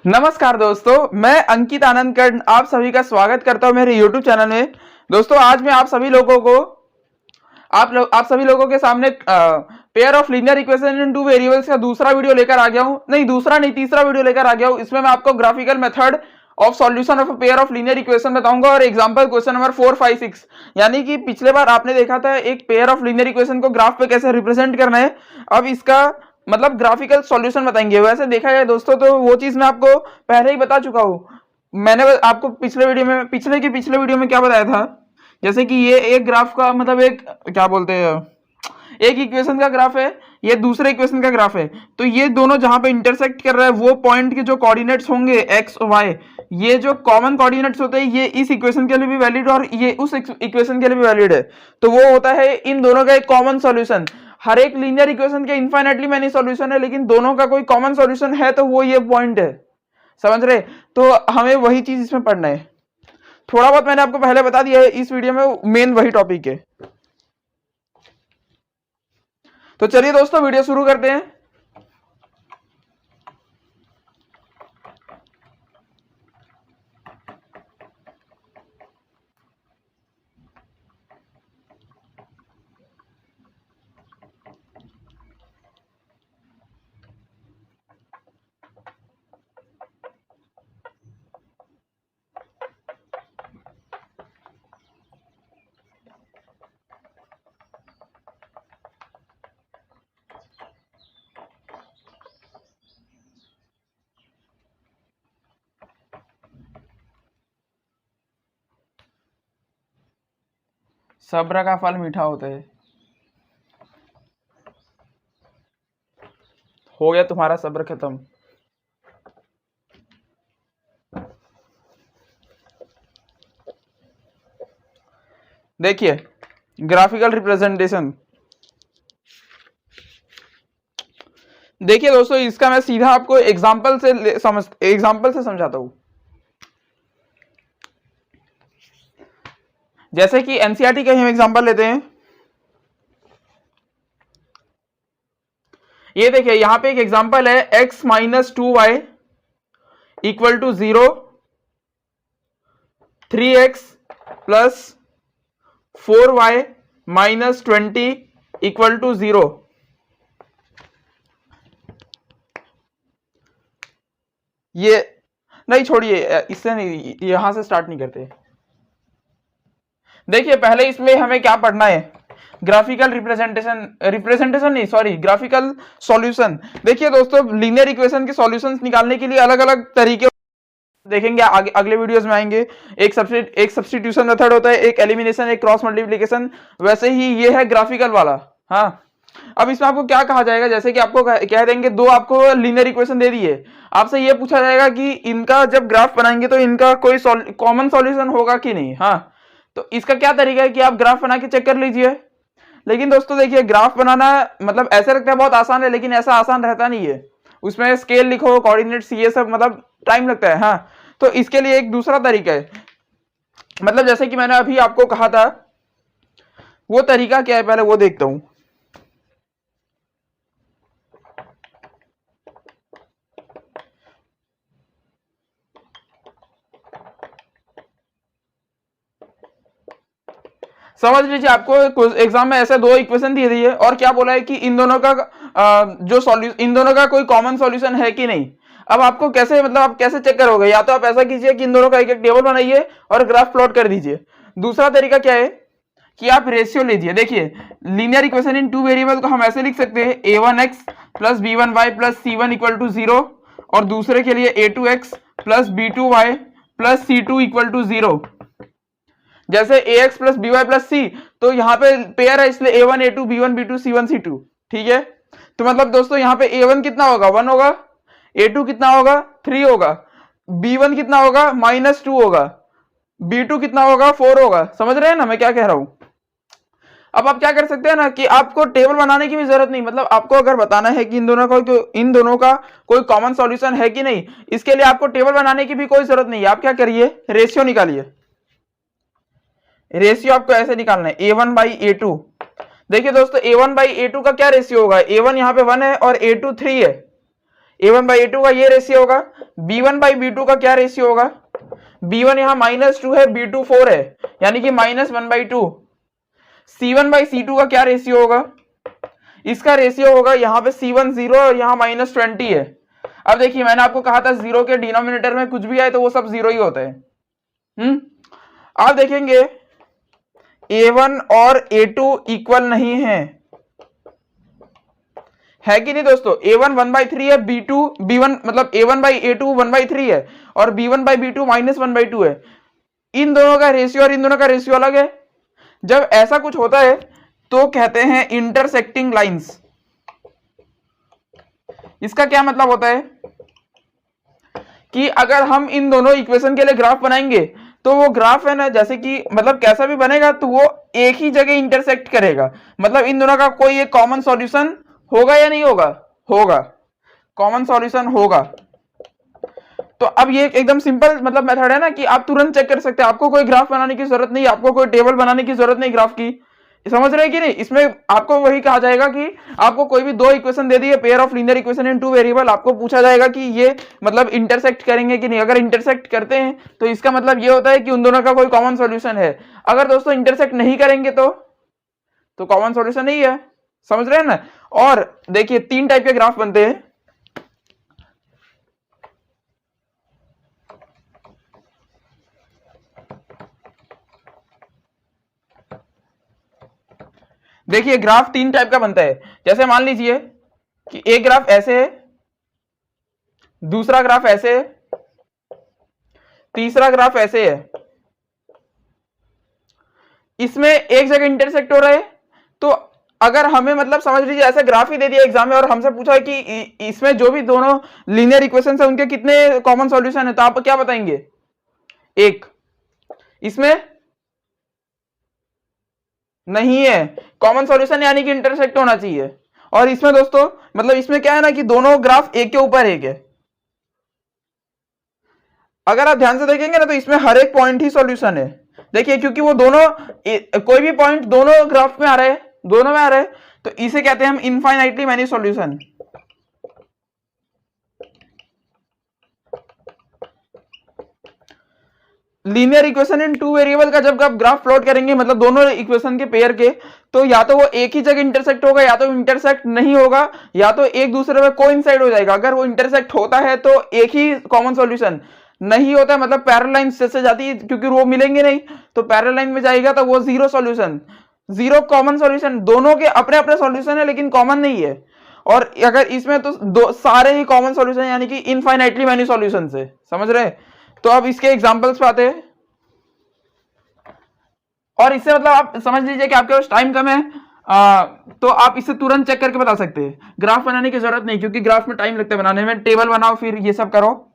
नमस्कार दोस्तों, मैं अंकित आनंद कर्ण आप सभी का स्वागत करता हूं मेरे YouTube चैनल में। दोस्तों, आज मैं आप सभी लोगों के सामने pair of linear equation in two variables का दूसरा वीडियो लेकर आ गया हूं। नहीं, दूसरा नहीं, तीसरा वीडियो लेकर आ गया हूं। इसमें मैं आपको graphical method of solution of pair of linear equation बताऊंगा और एग्जांपल क्वेश्चन नंबर 4, 5, 6। यानी कि पिछले बार आपने देखा था एक पेयर ऑफ लीनियर इक्वेशन को ग्राफ पे कैसे रिप्रेजेंट करना है, अब इसका मतलब ग्राफिकल सॉल्यूशन बताएंगे। वैसे देखा जाए दोस्तों तो वो चीज मैं आपको पहले ही बता चुका हूं। मैंने आपको पिछले वीडियो में क्या बताया था, जैसे कि ये एक ग्राफ का मतलब एक क्या बोलते हैं, एक इक्वेशन का ग्राफ है, ये दूसरे इक्वेशन का ग्राफ है। तो ये दोनों जहां पे इंटरसेक्ट कर रहा है वो पॉइंट के जो कोऑर्डिनेट्स होंगे एक्स और वाई, ये जो कॉमन कोऑर्डिनेट्स होते हैं ये इस इक्वेशन के लिए भी वैलिड और ये उस इक्वेशन के लिए भी वैलिड है। तो वो होता है इन दोनों का एक कॉमन सॉल्यूशन। हर एक लीनियर इक्वेशन के इनफाइनाइटली मेनी सॉल्यूशन है, लेकिन दोनों का कोई कॉमन सॉल्यूशन है तो वो ये पॉइंट है। समझ रहे? तो हमें वही चीज इसमें पढ़ना है। थोड़ा बहुत मैंने आपको पहले बता दिया है, इस वीडियो में मेन वही टॉपिक है। तो चलिए दोस्तों, वीडियो शुरू करते हैं। सब्र का फल मीठा होता है। हो गया तुम्हारा सब्र खत्म। देखिए ग्राफिकल रिप्रेजेंटेशन। देखिए दोस्तों, इसका मैं सीधा आपको एग्जांपल से समझाता हूं। जैसे कि एनसीईआरटी का हम एग्जांपल लेते हैं। ये देखिए यहां पे एक एग्जांपल है x minus 2y equal to 0, 3x plus 4y minus 20 equal to 0। ये नहीं, छोड़िए, इससे नहीं, यहां से स्टार्ट नहीं करते। देखिए पहले इसमें हमें क्या पढ़ना है, ग्राफिकल ग्राफिकल सॉल्यूशन। देखिए दोस्तों, लीनियर इक्वेशन के सॉल्यूशंस निकालने के लिए अलग अलग तरीके देखेंगे, आगे अगले वीडियोस में आएंगे। एक सब्स्टिट्यूशन मेथड होता है, एक एलिमिनेशन, एक क्रॉस मल्टीप्लिकेशन। वैसे ही ये है ग्राफिकल वाला। हाँ, अब इसमें आपको क्या कहा जाएगा, जैसे कि आपको कह देंगे दो आपको लीनियर इक्वेशन दे दी है, आपसे ये पूछा जाएगा कि इनका जब ग्राफ बनाएंगे तो इनका कोई कॉमन सॉल्यूशन होगा कि नहीं। हाँ, तो इसका क्या तरीका है कि आप ग्राफ बना के चेक कर लीजिए। लेकिन दोस्तों देखिए, ग्राफ बनाना मतलब ऐसे लगता है बहुत आसान है, लेकिन ऐसा आसान रहता नहीं है। उसमें स्केल लिखो, कोऑर्डिनेट्स, ये सब मतलब टाइम लगता है। हाँ, तो इसके लिए एक दूसरा तरीका है। मतलब जैसे कि मैंने अभी आपको कहा था, वो तरीका क्या है पहले वो देखता हूं। समझ लीजिए, आपको एग्जाम में ऐसे दो इक्वेशन दिए दिए और क्या बोला है कि इन दोनों का इन दोनों का कोई कॉमन सॉल्यूशन है कि नहीं। अब आपको कैसे, मतलब आप कैसे चेक करोगे, या तो आप ऐसा कीजिए कि इन दोनों का एक एक टेबल बनाइए और ग्राफ प्लॉट कर दीजिए। दूसरा तरीका क्या है कि आप रेशियो लीजिए। देखिए linear equation in two variable को हम ऐसे लिख सकते हैं, a1x plus b1y plus c1 equal to 0, और दूसरे के लिए a2x plus b2y plus c2 equal to 0। जैसे ax plus by plus c, तो यहाँ पे पेयर है इसलिए a1 a2 b1 b2 c1 c2। ठीक है, तो मतलब दोस्तों यहाँ पे a1 कितना होगा, 1 होगा, a2 कितना होगा, 3 होगा, b1 कितना होगा, -2 होगा, b2 कितना होगा, 4 होगा। समझ रहे हैं ना मैं क्या कह रहा हूं। अब आप क्या कर सकते हैं ना कि आपको टेबल बनाने की भी जरूरत नहीं, मतलब आपको अगर बताना है कि इन दोनों का कोई कॉमन सॉल्यूशन है कि नहीं, इसके लिए आपको टेबल बनाने की भी कोई जरूरत नहीं है। आप क्या करिए, रेशियो निकालिए। रेशियो आपको ऐसे निकालना है, a1 बाई a2। देखिए दोस्तों, a1 बाई a2 का क्या रेशियो होगा, a1 यहाँ पे 1 है और a2 3 है। A1/A2 का ये रेशियो होगा, B1/B2 का क्या रेशियो होगा, B1 यहाँ -2 है, B2 4 है, यानी कि -1/2। C1/C2 का क्या रेशियो होगा, इसका रेशियो होगा यहाँ पे C1 0 और यहाँ -20 है। अब देखिए मैंने आपको कहा था जीरो के डिनोमिनेटर में कुछ भी आए तो वो सब जीरो ही होते हैं। आप देखेंगे A1 और A2 इक्वल नहीं है कि नहीं दोस्तों। A1 1/3 है, B1 मतलब A1/A2 1/3 है और B1/B2 -1/2 है। इन दोनों का रेशियो और इन दोनों का रेशियो अलग है। जब ऐसा कुछ होता है तो कहते हैं इंटरसेक्टिंग लाइंस। इसका क्या मतलब होता है कि अगर हम इन दोनों इक्वेशन के लिए ग्राफ बनाएंगे तो वो ग्राफ है ना, जैसे कि मतलब कैसा भी बनेगा तो वो एक ही जगह इंटरसेक्ट करेगा। मतलब इन दोनों का कोई एक कॉमन सॉल्यूशन होगा या नहीं होगा, होगा, कॉमन सॉल्यूशन होगा। तो अब ये एकदम सिंपल मतलब मेथड है ना कि आप तुरंत चेक कर सकते हैं, आपको कोई ग्राफ बनाने की जरूरत नहीं, आपको कोई टेबल बनाने की जरूरत नहीं ग्राफ की। समझ रहे हैं कि नहीं। इसमें आपको वही कहा जाएगा कि आपको कोई भी दो इक्वेशन दे दी है, pair of linear equation in two variable, आपको पूछा जाएगा कि ये मतलब इंटरसेक्ट करेंगे कि नहीं। अगर इंटरसेक्ट करते हैं तो इसका मतलब ये होता है कि उन दोनों का कोई कॉमन सॉल्यूशन है। अगर दोस्तों इंटरसेक्ट नहीं करेंगे तो कॉमन सॉल्यूशन नहीं है। समझ रहे हैं ना। और देखिए तीन टाइप के ग्राफ बनते हैं। देखिए ग्राफ तीन टाइप का बनता है। जैसे मान लीजिए कि एक ग्राफ ऐसे है, दूसरा ग्राफ ऐसे है, तीसरा ग्राफ ऐसे है। इसमें एक जगह इंटरसेक्ट हो रहा है। तो अगर हमें मतलब समझ लीजिए ऐसा ग्राफ ही दे दिया एग्जाम में और हमसे पूछा है कि इसमें जो भी दोनों लीनियर इक्वेशन है उनके कितने कॉमन सॉल्यूशन है, तो आप क्या बताएंगे, एक। इसमें नहीं है कॉमन सॉल्यूशन, यानी कि इंटरसेक्ट होना चाहिए। और इसमें दोस्तों मतलब इसमें क्या है ना कि दोनों ग्राफ एक के ऊपर एक है। अगर आप ध्यान से देखेंगे ना तो इसमें हर एक पॉइंट ही सॉल्यूशन है। देखिए क्योंकि वो दोनों कोई भी पॉइंट दोनों ग्राफ में आ रहे हैं, दोनों में आ रहे हैं, तो इसे कहते हैं हम infinitely many solution. Linear equation in two variable का जब आप ग्राफ प्लॉट करेंगे मतलब दोनों इक्वेशन के पेयर के, तो या तो वो एक ही जगह इंटरसेक्ट होगा या तो इंटरसेक्ट नहीं होगा, या तो एक दूसरे में कोइंसाइड हो जाएगा। अगर वो इंटरसेक्ट होता है तो एक ही कॉमन सॉल्यूशन, नहीं होता मतलब पैरेलल लाइन से जाती है क्योंकि वो मिलेंगे नहीं, तो पैरेलल लाइन में जाएगा तो वो zero solution, zero common solution. दोनों के अपने अपने सॉल्यूशन है लेकिन कॉमन नहीं है। और अगर इसमें तो दो सारे ही कॉमन सॉल्यूशन यानी कि इनफाइनाइटली मैनी सॉल्यूशन है। समझ रहे हैं। तो अब इसके एग्जांपल्स पे आते हैं। और इससे मतलब आप समझ लीजिए कि आपके पास टाइम कम है, तो आप इसे तुरंत चेक करके बता सकते हैं। ग्राफ बनाने की जरूरत नहीं क्योंकि ग्राफ में टाइम लगता है बनाने में। टेबल बनाओ फिर ये सब करो।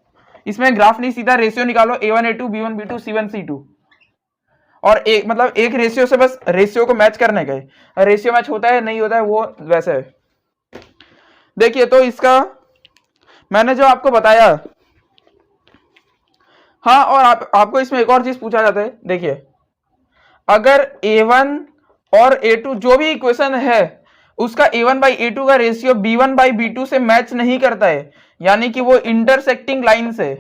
इसमें ग्राफ नहीं, सीधा रेशियो निकालो, A1 A2 B1 B2 C1 C2। और एक मतलब एक रेशियो से बस रेशियो को मैच करने का है। रेशियो मैच होता है नहीं होता है वो वैसे है। देखिए तो इसका मैंने जो आपको बताया, हाँ, और आपको इसमें एक और चीज पूछा जाता है। देखिए अगर A1 और A2 जो भी इक्वेशन है उसका A1/A2 का रेशियो B1/B2 से मैच नहीं करता है, यानी कि वो इंटरसेक्टिंग लाइंस है।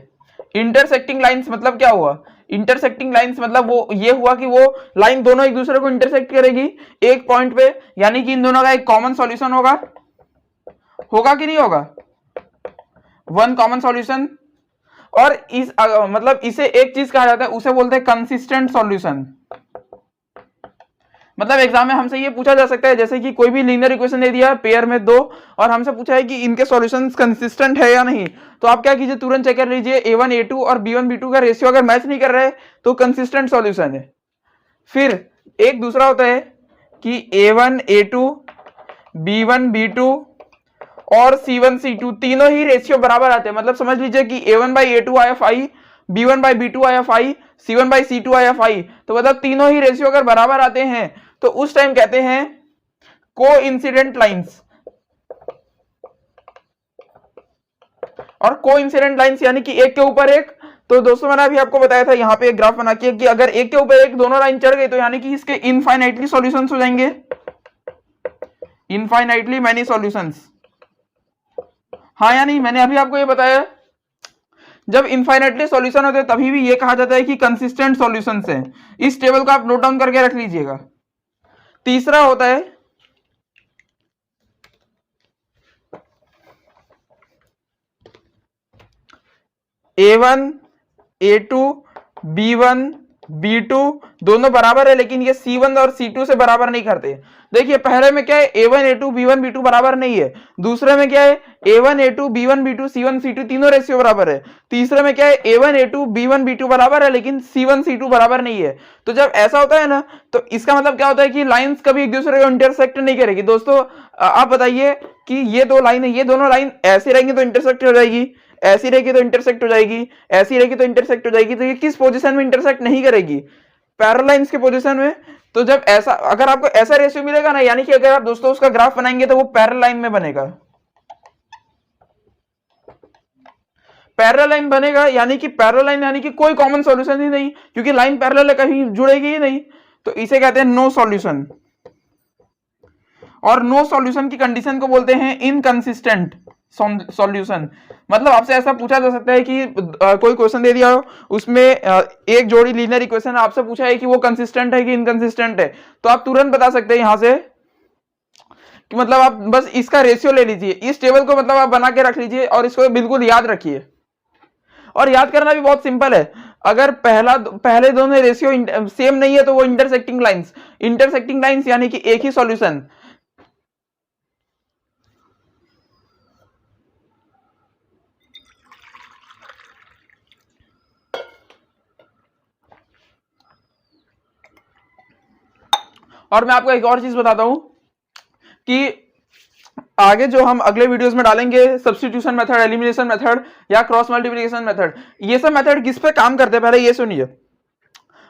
इंटरसेक्टिंग लाइंस मतलब क्या हुआ, इंटरसेक्टिंग लाइंस मतलब वो ये हुआ कि वो लाइन दोनों एक दूसरे को इंटरसेक्ट करेगी एक पॉइंट पे, यानी कि इन दोनों का एक कॉमन सॉल्यूशन होगा। होगा कि नहीं होगा, वन कॉमन सॉल्यूशन। और इस मतलब इसे एक चीज कहा जाता है, उसे बोलते हैं कंसिस्टेंट सॉल्यूशन। मतलब एग्जाम में हमसे ये पूछा जा सकता है जैसे कि कोई भी लीनियर इक्वेशन दे दिया पेयर में दो और हमसे पूछा है कि इनके सॉल्यूशंस कंसिस्टेंट है या नहीं, तो आप क्या कीजिए तुरंत चेक कर लीजिए A1 A2 और B1 B2 का रेशियो अगर मैच नहीं कर रहा है तो कंसिस्टेंट सॉल्यूशन है। फिर एक दूसरा होता है कि A1 A2 B1 B2 और C1 C2 तीनों ही रेशियो बराबर आते हैं। मतलब समझ लीजिए कि A1/A2 आया 5, B1/B2 आया 5, C1/C2 आया 5, तो मतलब तीनों ही रेशियो अगर बराबर आते हैं तो उस टाइम कहते हैं कोइंसिडेंट लाइंस। और कोइंसिडेंट लाइंस यानी कि एक के ऊपर एक। तो दोस्तों मैंने अभी आपको बताया था यहाँ पे एक ग्राफ बना के कि अगर एक के ऊपर एक दोनों लाइन चढ़ गई तो यानी कि इसके इनफाइनाइटली सॉल्यूशंस हो जाएंगे, इनफाइनाइटली मैनी सॉल्यूशंस। हाँ या नहीं? मैंने अभी आपको ये बताया, जब इनफाइनाइटली सॉल्यूशन होते हैं तभी भी ये कहा जाता है कि कंसिस्टेंट सॉल्यूशन है। इस टेबल को आप नोट डाउन करके रख लीजिएगा। तीसरा होता है A1 A2 B1 B2 दोनों बराबर है, लेकिन ये C1 और C2 से बराबर नहीं करते। देखिए पहले में क्या है, A1 A2 B1 B2 बराबर नहीं है। दूसरे में क्या है, A1 A2 B1 B2 C1 C2 तीनों रेशियो बराबर है। तीसरे में क्या है, A1 A2 B1 B2 बराबर है, लेकिन C1 C2 बराबर नहीं है। तो जब ऐसा होता है ना, तो इसका मतलब क्या होता है कि लाइंस कभी एक दूसरे को इंटरसेक्ट नहीं करेगी। दोस्तों आप बताइए कि ये दो लाइन है, ये दोनों लाइन ऐसी रहेंगी तो इंटरसेक्ट हो जाएगी, ऐसी रहेगी तो इंटरसेक्ट हो जाएगी, ऐसी रहेगी तो इंटरसेक्ट हो जाएगी। तो ये किस पोजीशन में इंटरसेक्ट नहीं करेगी? पैरेलल लाइंस के पोजीशन में। तो जब ऐसा, अगर आपको ऐसा रेशियो मिलेगा ना, यानी कि अगर आप दोस्तों उसका ग्राफ बनाएंगे तो वो पैरेलल लाइन में बनेगा। पैरेलल लाइन बनेगा, यानी कि पैरेलल लाइन यानी कि कोई कॉमन सॉल्यूशन ही नहीं, क्योंकि लाइन पैरेलल है, कहीं जुड़ेगी ही नहीं। तो इसे कहते हैं नो सॉल्यूशन। और नो सॉल्यूशन की कंडीशन को बोलते हैं इनकंसिस्टेंट सॉल्यूशन। मतलब आपसे ऐसा पूछा जा सकता है कि कोई क्वेश्चन दे दिया हो, उसमें एक जोड़ी लीनियर इक्वेशन आपसे पूछा है कि वो कंसिस्टेंट है कि इनकंसिस्टेंट है, तो आप तुरंत बता सकते हैं यहां से कि मतलब आप बस इसका रेशियो ले लीजिए, इस टेबल को मतलब आप बना के रख लीजिए और इसको बिल्कुल याद रखिए। और याद करना भी बहुत सिंपल है। अगर पहले दोनों रेशियो सेम नहीं है तो वो इंटरसेक्टिंग लाइंस यानी कि एक ही सॉल्यूशन। और मैं आपको एक और चीज बताता हूं कि आगे जो हम अगले वीडियोस में डालेंगे, सब्स्टिट्यूशन मेथड, एलिमिनेशन मेथड या क्रॉस मल्टीप्लिकेशन मेथड, ये सब मेथड किस पे काम करते हैं पहले ये सुनिए।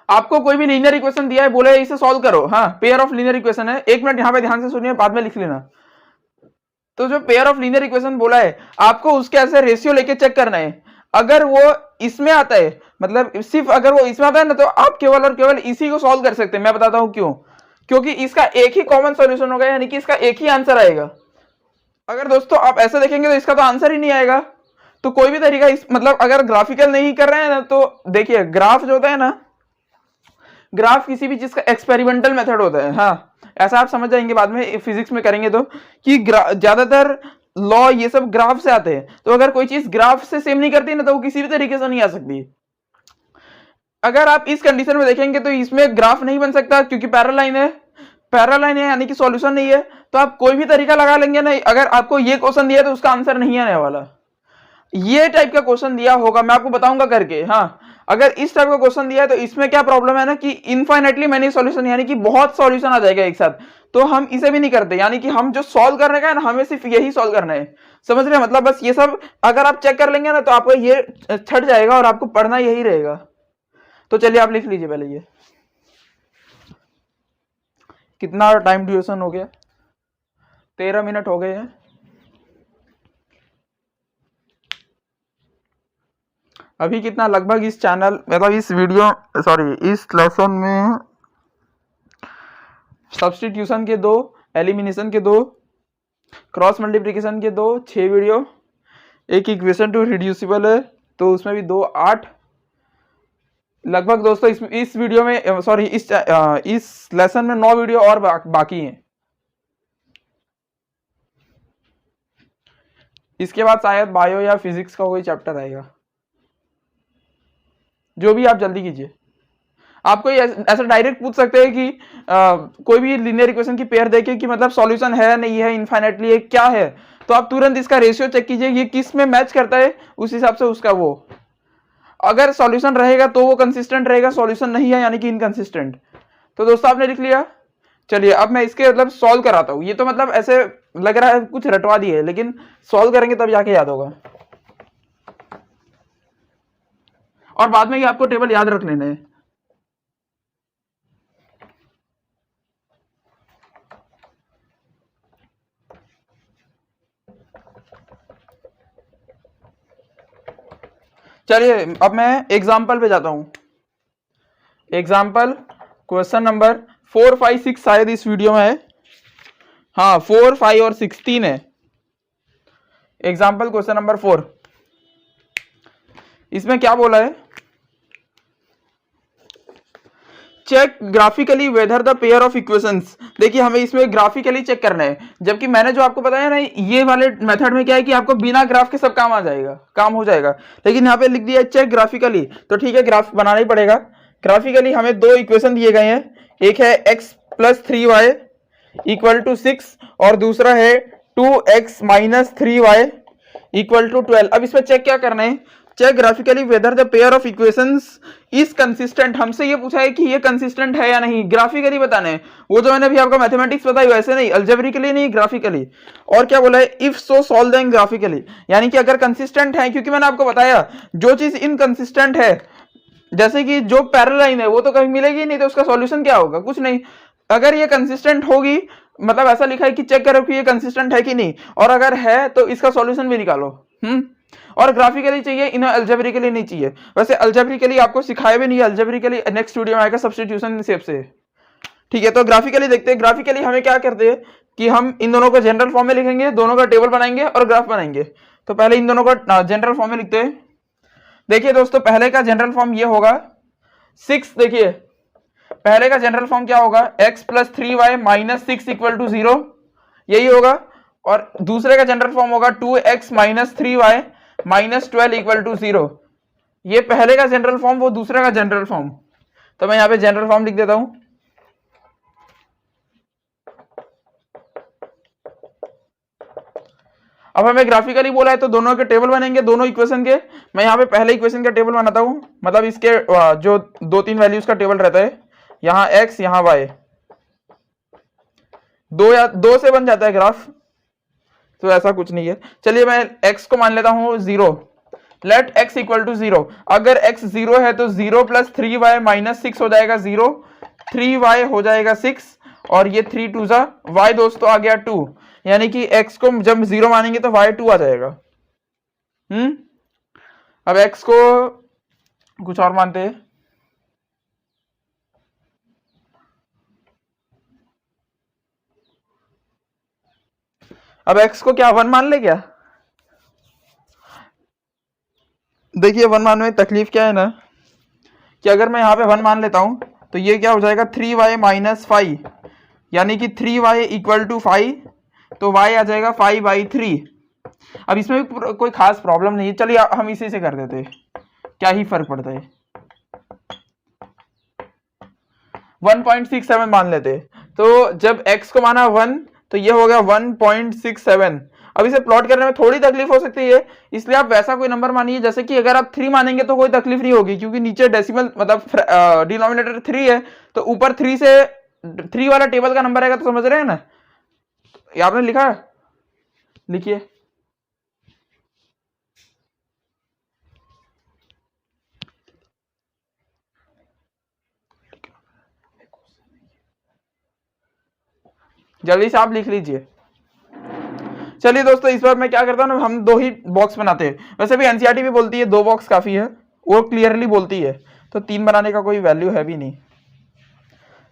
आपको कोई भी लीनियर इक्वेशन दिया है, बोले इसे सॉल्व करो, हाँ पेयर ऑफ लीनियर इक्वेशन है, एक मिनट यहां पे ध्यान से सुनिए, बाद में लिख लेना। तो जो पेयर ऑफ लीनियर इक्वेशन बोला है, आपको उसके ऐसे रेशियो लेके चेक करना है। अगर वो इसमें आता है, मतलब सिर्फ अगर वो इसमें आता है ना, तो आप केवल और केवल इसी को सॉल्व कर सकते हैं। मैं बताता हूं क्यों, क्योंकि इसका एक ही कॉमन सॉल्यूशन होगा, यानी कि इसका एक ही आंसर आएगा। अगर दोस्तों आप ऐसे देखेंगे तो इसका तो आंसर ही नहीं आएगा। तो कोई भी तरीका इस, मतलब अगर ग्राफिकल नहीं कर रहे हैं ना, तो देखिए ग्राफ जो होता है ना, ग्राफ किसी भी चीज का एक्सपेरिमेंटल मेथड होता है। हाँ ऐसा आप समझ जाएंगे बाद में फिजिक्स में करेंगे तो, कि ज्यादातर लॉ ये सब ग्राफ से आते हैं। तो अगर कोई चीज ग्राफ से सेम नहीं करती ना, तो वो किसी भी तरीके से नहीं आ सकती। अगर आप इस कंडीशन में देखेंगे तो इसमें ग्राफ नहीं बन सकता, क्योंकि पैरेलल लाइन है, यानी कि सॉल्यूशन नहीं है। तो आप कोई भी तरीका लगा लेंगे ना, अगर आपको ये क्वेश्चन दिया तो उसका आंसर नहीं आने वाला। ये टाइप का क्वेश्चन दिया होगा, मैं आपको बताऊंगा करके। हाँ अगर इस टाइप का क्वेश्चन दिया है तो इसमें क्या प्रॉब्लम है ना, कि इनफाइनाइटली मैनी सॉल्यूशन, यानी कि बहुत सॉल्यूशन आ जाएगा एक साथ। तो हम इसे भी नहीं करते, यानी कि हम जो सॉल्व करने का है ना, हमें सिर्फ यही सॉल्व करना है। समझ रहे हैं? मतलब बस ये सब अगर आप चेक कर लेंगे ना, तो आपको ये छट जाएगा और आपको पढ़ना यही रहेगा। तो चलिए आप लिख लीजिए पहले ये। कितना टाइम ड्यूरेशन हो गया? 13 मिनट हो गए हैं। अभी कितना लगभग इस चैनल, मतलब इस वीडियो, सॉरी इस लेसन में सब्स्टिट्यूशन के 2, एलिमिनेशन के 2, क्रॉस मल्टीप्लिकेशन के 2, 6 वीडियो, एक इक्वेशन टू रिड्यूसिबल है तो उसमें भी 2, 8 लगभग। दोस्तों इस वीडियो में, सॉरी इस लेसन में 9 वीडियो और बाकी हैं। इसके बाद शायद बायो या फिजिक्स का कोई चैप्टर आएगा। जो भी आप जल्दी कीजिए। आपको ऐसा डायरेक्ट पूछ सकते हैं कि कोई भी लीनियर इक्वेशन की पेयर देके कि मतलब सॉल्यूशन है नहीं है, इनफाइनाइटली है, क्या है, तो आप तुरंत इसका रेशियो चेक कीजिए ये किस में मैच करता है, उस हिसाब से उसका वो, अगर सॉल्यूशन रहेगा तो वो कंसिस्टेंट रहेगा, सॉल्यूशन नहीं है यानी कि इनकंसिस्टेंट। तो दोस्तों आपने लिख लिया। चलिए अब मैं इसके मतलब सॉल्व कराता हूं। ये तो मतलब ऐसे लग रहा है कुछ रटवा दिए, लेकिन सॉल्व करेंगे तब जाके याद होगा, और बाद में ये आपको टेबल याद रख लेने हैं। चलिए अब मैं एग्जाम्पल पे जाता हूं। एग्जाम्पल क्वेश्चन नंबर 4, 5, 6 शायद इस वीडियो में है। हाँ 4, 5 और 16 है। एग्जाम्पल क्वेश्चन नंबर 4, इसमें क्या बोला है, check graphically whether the pair of equations. देखिए हमें इसमें ग्राफिकली चेक करना है, जबकि मैंने जो आपको बताया ना ये वाले मेथड में क्या है कि आपको बिना ग्राफ के सब काम आ जाएगा, काम हो जाएगा, लेकिन यहाँ पे लिख दिया चेक ग्राफिकली, तो ठीक है ग्राफ बनाना ही पड़ेगा। ग्राफिकली हमें दो इक्वेशन दिए गए हैं, एक है x + 3y = 6 और दूसरा है 2x - 3y = 12। अब इसमें चेक क्या करना है, check graphically whether the pair of equations is consistent. हमसे ये पूछा है कि ये कंसिस्टेंट है या नहीं, ग्राफिकली बताना है। वो जो मैंने अभी आपको मैथमेटिक्स बताई वैसे नहीं, अलजेब्रिकली नहीं, ग्राफिकली। और क्या बोला है, if so solve them graphically, यानी कि अगर कंसिस्टेंट है, क्योंकि मैंने आपको बताया जो चीज इनकंसिस्टेंट है, जैसे कि जो पैरेलल लाइन है वो तो कभी मिलेगी नहीं, तो उसका सॉल्यूशन क्या होगा, कुछ नहीं। अगर ये कंसिस्टेंट होगी, मतलब ऐसा लिखा है कि चेक करो कि ये कंसिस्टेंट है कि नहीं, और अगर है तो इसका सॉल्यूशन भी निकालो। और ग्राफिकली चाहिए, इन्हें अलजेब्रिकली नहीं चाहिए। वैसे अलजेब्रिकली आपको सिखाया भी नहीं है, अलजेब्रिकली नेक्स्ट वीडियो में आएगा सब्स्टिट्यूशन शेप से, ठीक है। तो ग्राफिकली देखते हैं, ग्राफिकली हमें क्या करते हैं कि हम इन दोनों को जनरल फॉर्म में लिखेंगे, दोनों का टेबल बनाएंगे और ग्राफ बनाएंगे। तो पहले इन दोनों का जनरल फॉर्म में लिखते हैं। देखिए दोस्तों, पहले का जनरल फॉर्म ये होगा 6, देखिए पहले का जनरल फॉर्म क्या होगा, x + 3y - 6 = 0, यही होगा। और दूसरे का जनरल फॉर्म होगा 2x - 3y - 12 = 0। ये पहले का जनरल फॉर्म, वो दूसरे का जनरल फॉर्म। तो मैं यहां पे जनरल फॉर्म लिख देता हूं। अब हमें ग्राफिकली बोला है तो दोनों के टेबल बनेंगे, दोनों इक्वेशन के। मैं यहाँ पे पहले इक्वेशन का टेबल बनाता हूं, मतलब इसके जो 2-3 वैल्यूज का टेबल रहता है, यहाँ x यहाँ y, 2 से बन जाता है ग्राफ, तो ऐसा कुछ नहीं है। चलिए मैं x को मान लेता हूं 0, लेट x = 0। अगर x 0 है तो 0 + 3y - 6 हो जाएगा 0, 3y हो जाएगा 6, और ये 3 2 जा y दोस्तों आ गया 2, यानी कि x को जब 0 मानेंगे तो y 2 आ जाएगा। अब x को कुछ और मानते हैं, अब x को क्या 1 मान ले क्या। देखिए 1 मान में तकलीफ क्या है ना, कि अगर मैं यहाँ पे 1 मान लेता हूं तो ये क्या हो जाएगा 3y - 5, यानी कि 3y = 5, तो y आ जाएगा 5/3। अब इसमें भी कोई खास प्रॉब्लम नहीं है, चलिए हम इसी से कर देते हैं, क्या ही फर्क पड़ता है। 1.67 मान लेते हैं, तो जब x को माना 1 तो ये हो गया 1.67। अब इसे प्लॉट करने में थोड़ी तकलीफ हो सकती है, इसलिए आप वैसा कोई नंबर मानिए, जैसे कि अगर आप 3 मानेंगे तो कोई तकलीफ नहीं होगी, क्योंकि नीचे डेसिमल मतलब डिनोमिनेटर 3 है, तो ऊपर 3 से 3 वाला टेबल का नंबर आएगा, तो समझ रहे हैं ना। ये आपने लिखा, लिखिए। जल्दी से आप लिख लीजिए। चलिए दोस्तों, इस बार मैं क्या करता हूँ ना, हम 2 ही बॉक्स बनाते हैं। वैसे भी एनसीईआरटी भी बोलती है 2 बॉक्स काफी है, वो क्लियरली बोलती है, तो 3 बनाने का कोई वैल्यू है भी नहीं।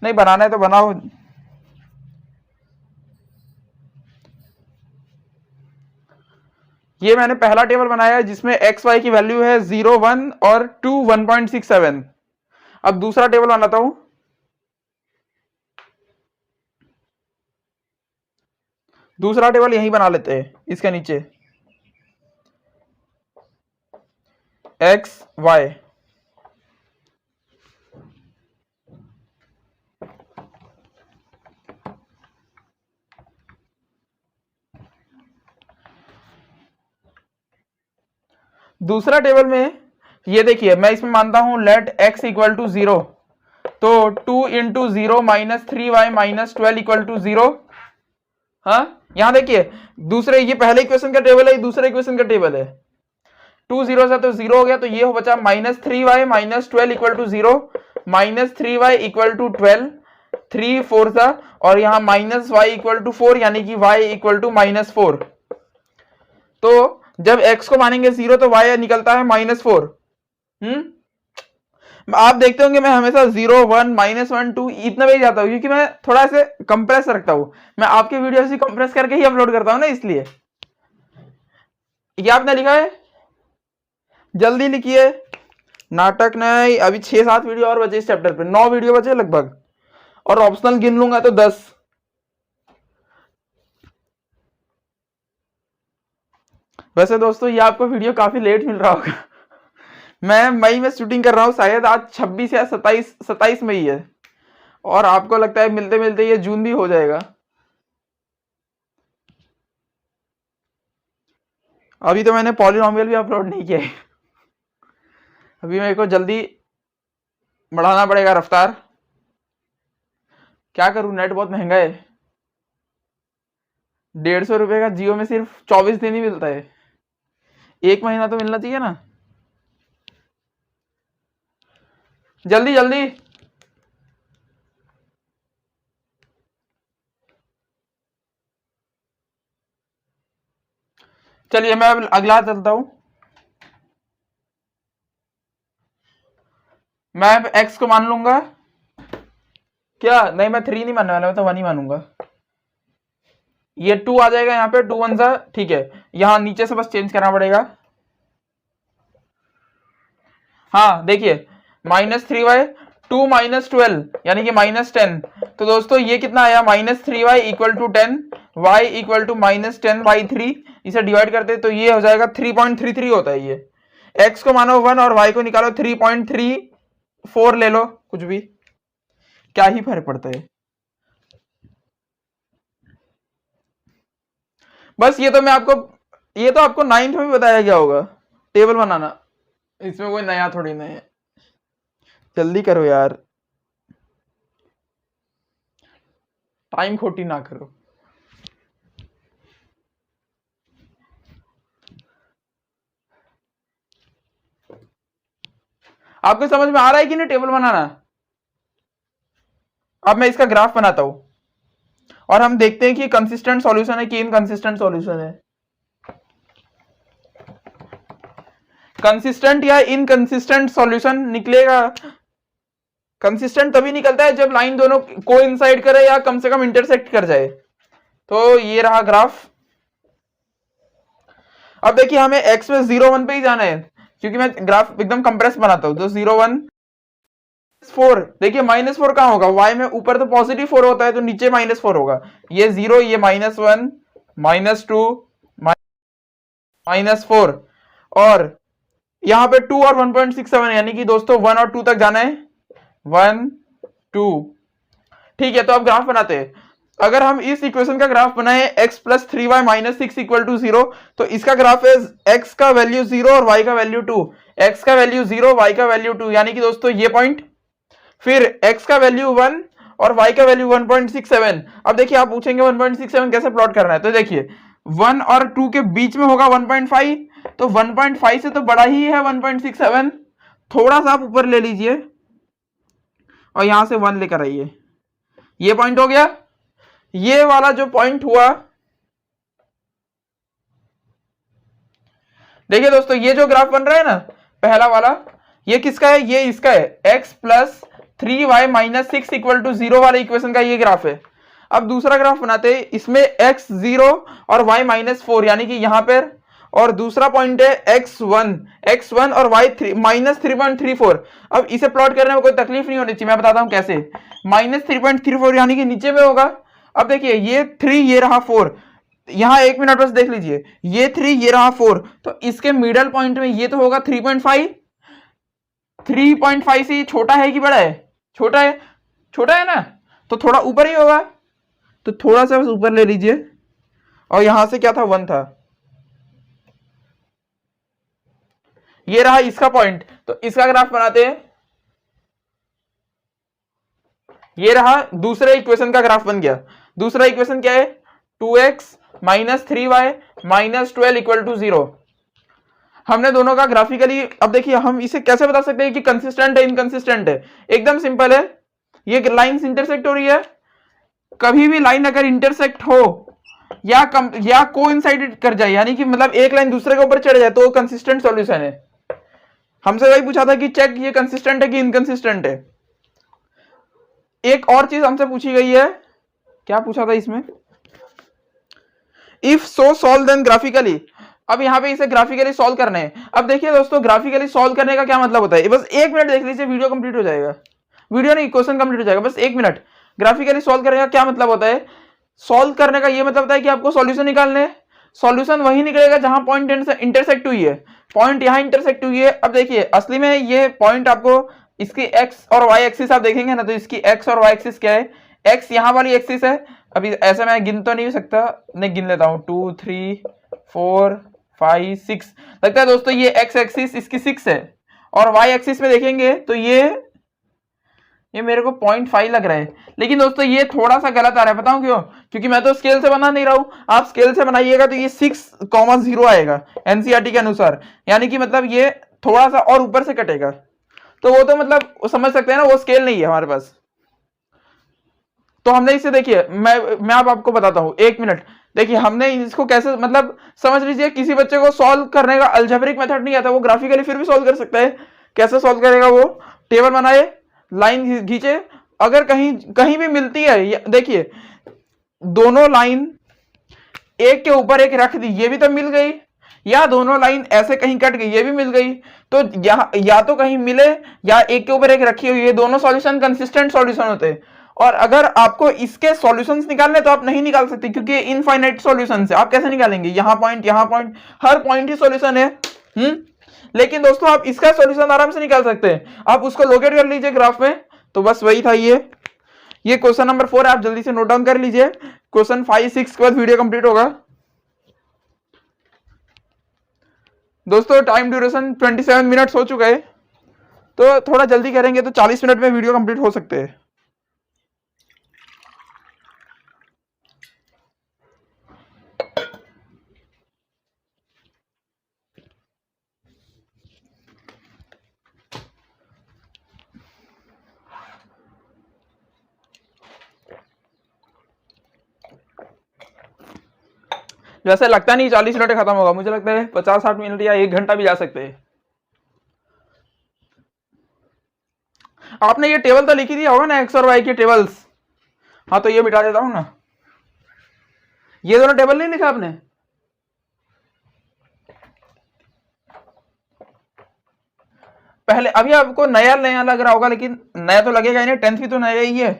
नहीं बनाना है तो बनाओ। ये मैंने पहला टेबल बनाया है जिसमें एक्स वाई की वैल्यू है 0 1 और 2 1.67। अब दूसरा टेबल बनाता हूं, दूसरा टेबल यहीं बना लेते हैं, इसके नीचे एक्स वाई। दूसरा टेबल में ये देखिए, मैं इसमें मानता हूं लेट x = 0, तो 2 × 0 - 3y - 12 = 0। हाँ, यहां देखिए दूसरे, ये पहले इक्वेशन का टेबल है, दूसरे इक्वेशन का टेबल है। 2 0 से तो 0 हो गया, तो ये हो बचा -3y - 12 = 0, -3y = 12, 3 4 था, और यहाँ -y = 4, यानी कि y = -4। तो जब x को मानेंगे 0 तो y निकलता है -4। आप देखते होंगे मैं हमेशा 0 1 -1 2 इतना भी जाता हूँ, क्योंकि मैं थोड़ा ऐसे कंप्रेस रखता हूँ, मैं आपके वीडियो से कंप्रेस करके ही अपलोड करता हूँ ना, इसलिए। ये आपने लिखा है, जल्दी लिखिए। नाटक नहीं, अभी 6-7 वीडियो और बचे इस चैप्टर पे, 9 वीडियो बचे लगभग, और ऑप्शनल गिन लूंगा तो 10। वैसे दोस्तों ये आपको वीडियो काफी लेट मिल रहा होगा। मैं मई में शूटिंग कर रहा हूँ, शायद आज 26 या 27 मई है, और आपको लगता है मिलते मिलते ये जून भी हो जाएगा। अभी तो मैंने पॉलिनोमियल भी अपलोड नहीं किया है। अभी मेरे को जल्दी बढ़ाना पड़ेगा रफ्तार। क्या करूं, नेट बहुत महंगा है। 150 रुपए का जियो में सिर्फ 24 दिन ही मिलता है, 1 महीना तो मिलना चाहिए ना। जल्दी जल्दी। चलिए मैं अब अगला चलता हूं। मैं अब x को मान लूंगा क्या, नहीं मैं 3 नहीं मानने वाला, मैं तो 1 ही मानूंगा। ये 2 आ जाएगा यहाँ पे, 2 1 जा, ठीक है। यहाँ नीचे से बस चेंज करना पड़ेगा। हाँ देखिए, -3y 2 - 12 यानी कि -10। तो दोस्तों ये कितना आया, -3y = 10, y = -10/3। इसे डिवाइड करते तो ये हो जाएगा 3.33 होता है ये। x को मानो 1 और y को निकालो 3.34 ले लो, कुछ भी, क्या ही फर्क पड़ता है। बस ये तो आपको 9th में बताया गया होगा टेबल बनाना, इसमें कोई नया थोड़ी नहीं है। जल्दी करो यार, टाइम खोटी ना करो। आपको समझ में आ रहा है कि नहीं टेबल बनाना। अब मैं इसका ग्राफ बनाता हूं और हम देखते हैं कि कंसिस्टेंट सॉल्यूशन है कि इनकंसिस्टेंट सॉल्यूशन है। कंसिस्टेंट या इनकंसिस्टेंट सॉल्यूशन निकलेगा। कंसिस्टेंट तभी निकलता है जब लाइन दोनों कोइंसाइड करे या कम से कम इंटरसेक्ट कर जाए। तो ये रहा ग्राफ। अब देखिए हमें x में 0 1 पे ही जाना है, क्योंकि मैं ग्राफ एकदम कंप्रेस बनाता हूं। तो 0 1 4, देखिए -4 कहां होगा, y में ऊपर तो पॉजिटिव 4 होता है तो नीचे -4 होगा। ये 0, ये -1 -2 -4, और यहां पे 2 और 1.67 यानी कि दोस्तों 1 और 2 तक जाना है, 1 2। ठीक है, तो अब ग्राफ बनाते हैं। अगर हम इस इक्वेशन का ग्राफ बनाए x + 3y - 6 = 0, तो इसका ग्राफ है x का वैल्यू 0 और y का वैल्यू 2, x का वैल्यू 0 y का वैल्यू 2, यानी कि दोस्तों ये पॉइंट, फिर x का वैल्यू 1 और y का वैल्यू 1.67। अब देखिए आप पूछेंगे 1.67 कैसे प्लॉट करना है, तो देखिए 1 और 2 के बीच में होगा 1.5, तो 1.5 से तो बड़ा ही है 1.67। थोड़ा सा आप ऊपर ले लीजिए और यहां से 1 लेकर आइए, ये पॉइंट हो गया। ये वाला जो पॉइंट हुआ, देखिए दोस्तों ये जो ग्राफ बन रहा है ना पहला वाला, ये किसका है, ये इसका है, x + 3y - 6 = 0 वाले इक्वेशन का ये ग्राफ है। अब दूसरा ग्राफ बनाते हैं, इसमें x 0 और y -4 यानी कि यहां पर, और दूसरा पॉइंट है x1 और y -3.34। अब इसे प्लॉट करने में कोई तकलीफ नहीं होनी चाहिए, मैं बताता हूं कैसे। -3.34 यानी कि नीचे में होगा। अब देखिए ये 3, ये रहा 4, यहां 1 मिनट बस देख लीजिए, ये 3 ये रहा 4, तो इसके मिडल पॉइंट में ये तो होगा 3.5। 3.5 से ये छोटा है कि बड़ा है, छोटा है, छोटा है ना, तो थोड़ा ऊपर ही होगा, तो थोड़ा सा बस ऊपर ले लीजिए, और यहां से क्या था, 1 था, ये रहा इसका पॉइंट। तो इसका ग्राफ बनाते हैं, ये रहा दूसरे इक्वेशन का ग्राफ बन गया। दूसरा इक्वेशन क्या है, 2x - 3y - 12 = 0। हमने दोनों का ग्राफिकली, अब देखिए हम इसे कैसे बता सकते हैं कि कंसिस्टेंट है इनकंसिस्टेंट है। एकदम सिंपल है, ये लाइंस इंटरसेक्ट हो रही है, कभी भी लाइन अगर इंटरसेक्ट हो या कोइंसाइड कर जाए, यानी कि मतलब एक लाइन दूसरे के ऊपर चढ़ जाए, तो कंसिस्टेंट सॉल्यूशन है। हमसे वही पूछा था कि चेक ये कंसिस्टेंट है कि इनकंसिस्टेंट है। एक और चीज हमसे पूछी गई है, क्या पूछा था इसमें, if so solve then graphically. अब यहाँ पे इसे ग्राफिकली सॉल्व करना है। अब देखिए दोस्तों, ग्राफिकली सॉल्व करने का क्या मतलब होता है, बस 1 मिनट देख लीजिए, वीडियो कंप्लीट हो जाएगा। वीडियो नहीं, क्वेश्चन कंप्लीट हो जाएगा, बस 1 मिनट। ग्राफिकली सॉल्व करने का क्या मतलब होता है, सॉल्व करने का ये मतलब होता है कि आपको सॉल्यूशन निकालने हैं। सॉल्यूशन वही निकलेगा जहां पॉइंट इंटरसेक्ट हुई है, पॉइंट यहां इंटरसेक्ट हुई है। अब देखिए असली में ये पॉइंट आपको इसकी एक्स और वाई एक्सिस आप देखेंगे ना, तो इसकी एक्स और वाई एक्सिस क्या है, एक्स यहाँ वाली एक्सिस है। अभी ऐसे मैं गिन तो नहीं सकता, नहीं गिन लेता हूँ, 2 3 4 5 6 लगता है दोस्तों ये एक्स एक्सिस इसकी 6 है, और वाई एक्सिस में देखेंगे तो ये मेरे को 0.5 लग रहा है। लेकिन दोस्तों ये थोड़ा सा गलत आ रहा है, बताऊं क्यों, क्योंकि मैं तो स्केल से बना नहीं रहा हूं। आप स्केल से बनाइएगा तो ये 6,0 आएगा एनसीईआरटी के अनुसार, यानी कि मतलब ये थोड़ा सा और ऊपर से कटेगा, तो वो तो मतलब वो समझ सकते हैं ना, वो स्केल नहीं है हमारे पास। तो हमने इसे देखिए, मैं अब आपको बताता हूं, 1 मिनट देखिए हमने इसको कैसे, मतलब समझ लीजिए किसी बच्चे को सॉल्व करने का अलजेब्रिक मेथड नहीं आता, वो ग्राफिकली फिर भी सॉल्व कर सकता है। कैसे सॉल्व करेगा, वो टेबल बनाए, लाइन खींचे, अगर कहीं भी मिलती है, देखिए दोनों लाइन एक के ऊपर एक रख दी, ये भी तो मिल गई, या दोनों लाइन ऐसे कहीं कट गई, ये भी मिल गई। तो या तो कहीं मिले या एक के ऊपर एक रखी हुई, ये दोनों सॉल्यूशन कंसिस्टेंट सॉल्यूशन होते हैं। और अगर आपको इसके सॉल्यूशंस निकालने तो आप नहीं निकाल सकते, क्योंकि इनफाइनाइट सॉल्यूशन है, आप कैसे निकालेंगे, यहाँ पॉइंट हर पॉइंट ही सॉल्यूशन है। लेकिन दोस्तों आप इसका सॉल्यूशन आराम से निकाल सकते हैं, आप उसको लोकेट कर लीजिए ग्राफ में। तो बस वही था ये क्वेश्चन नंबर 4 है, आप जल्दी से नोट डाउन कर लीजिए। क्वेश्चन 5 6 के बाद वीडियो कंप्लीट होगा। दोस्तों टाइम ड्यूरेशन 27 मिनट्स हो चुका है, तो थोड़ा जल्दी करेंगे तो 40 मिनट में वीडियो कंप्लीट हो सकते हैं। वैसे लगता नहीं 40 मिनट खत्म होगा, मुझे लगता है 50-60 मिनट या 1 घंटा भी जा सकते हैं। आपने ये टेबल तो लिखी दिया होगा ना, एक्स और वाई के टेबल्स। हाँ तो ये मिटा देता हूं ना, ये दोनों टेबल नहीं लिखा आपने। पहले अभी आपको नया नया लग रहा होगा, लेकिन नया तो लगेगा ही नहीं, 10th भी तो नया ही है।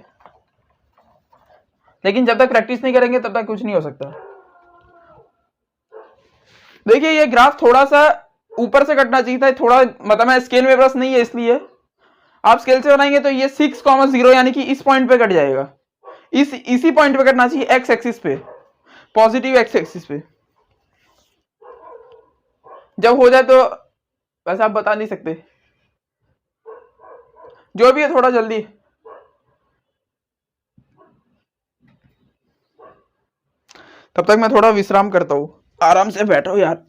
लेकिन जब तक प्रैक्टिस नहीं करेंगे तब तक कुछ नहीं हो सकता। देखिए ये ग्राफ थोड़ा सा ऊपर से कटना चाहिए था, थोड़ा मतलब मैं स्केल में ब्रश नहीं है इसलिए, आप स्केल से बनाएंगे तो ये 6,0 यानी कि इस पॉइंट पे कट जाएगा, इसी पॉइंट पे कटना चाहिए, एक्स एक्सिस पे, पॉजिटिव एक्स एक्सिस पे। जब हो जाए तो वैसे आप बता नहीं सकते, जो भी है थोड़ा जल्दी। तब तक मैं थोड़ा विश्राम करता हूं, आराम से बैठो यार।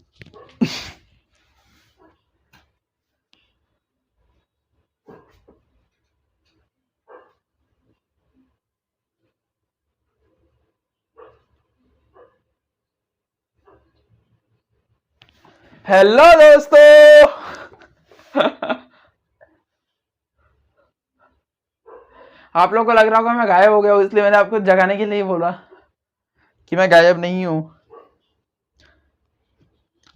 हेलो दोस्तों। आप लोगों को लग रहा होगा मैं गायब हो गया हूं, इसलिए मैंने आपको जगाने के लिए बोला कि मैं गायब नहीं हूं,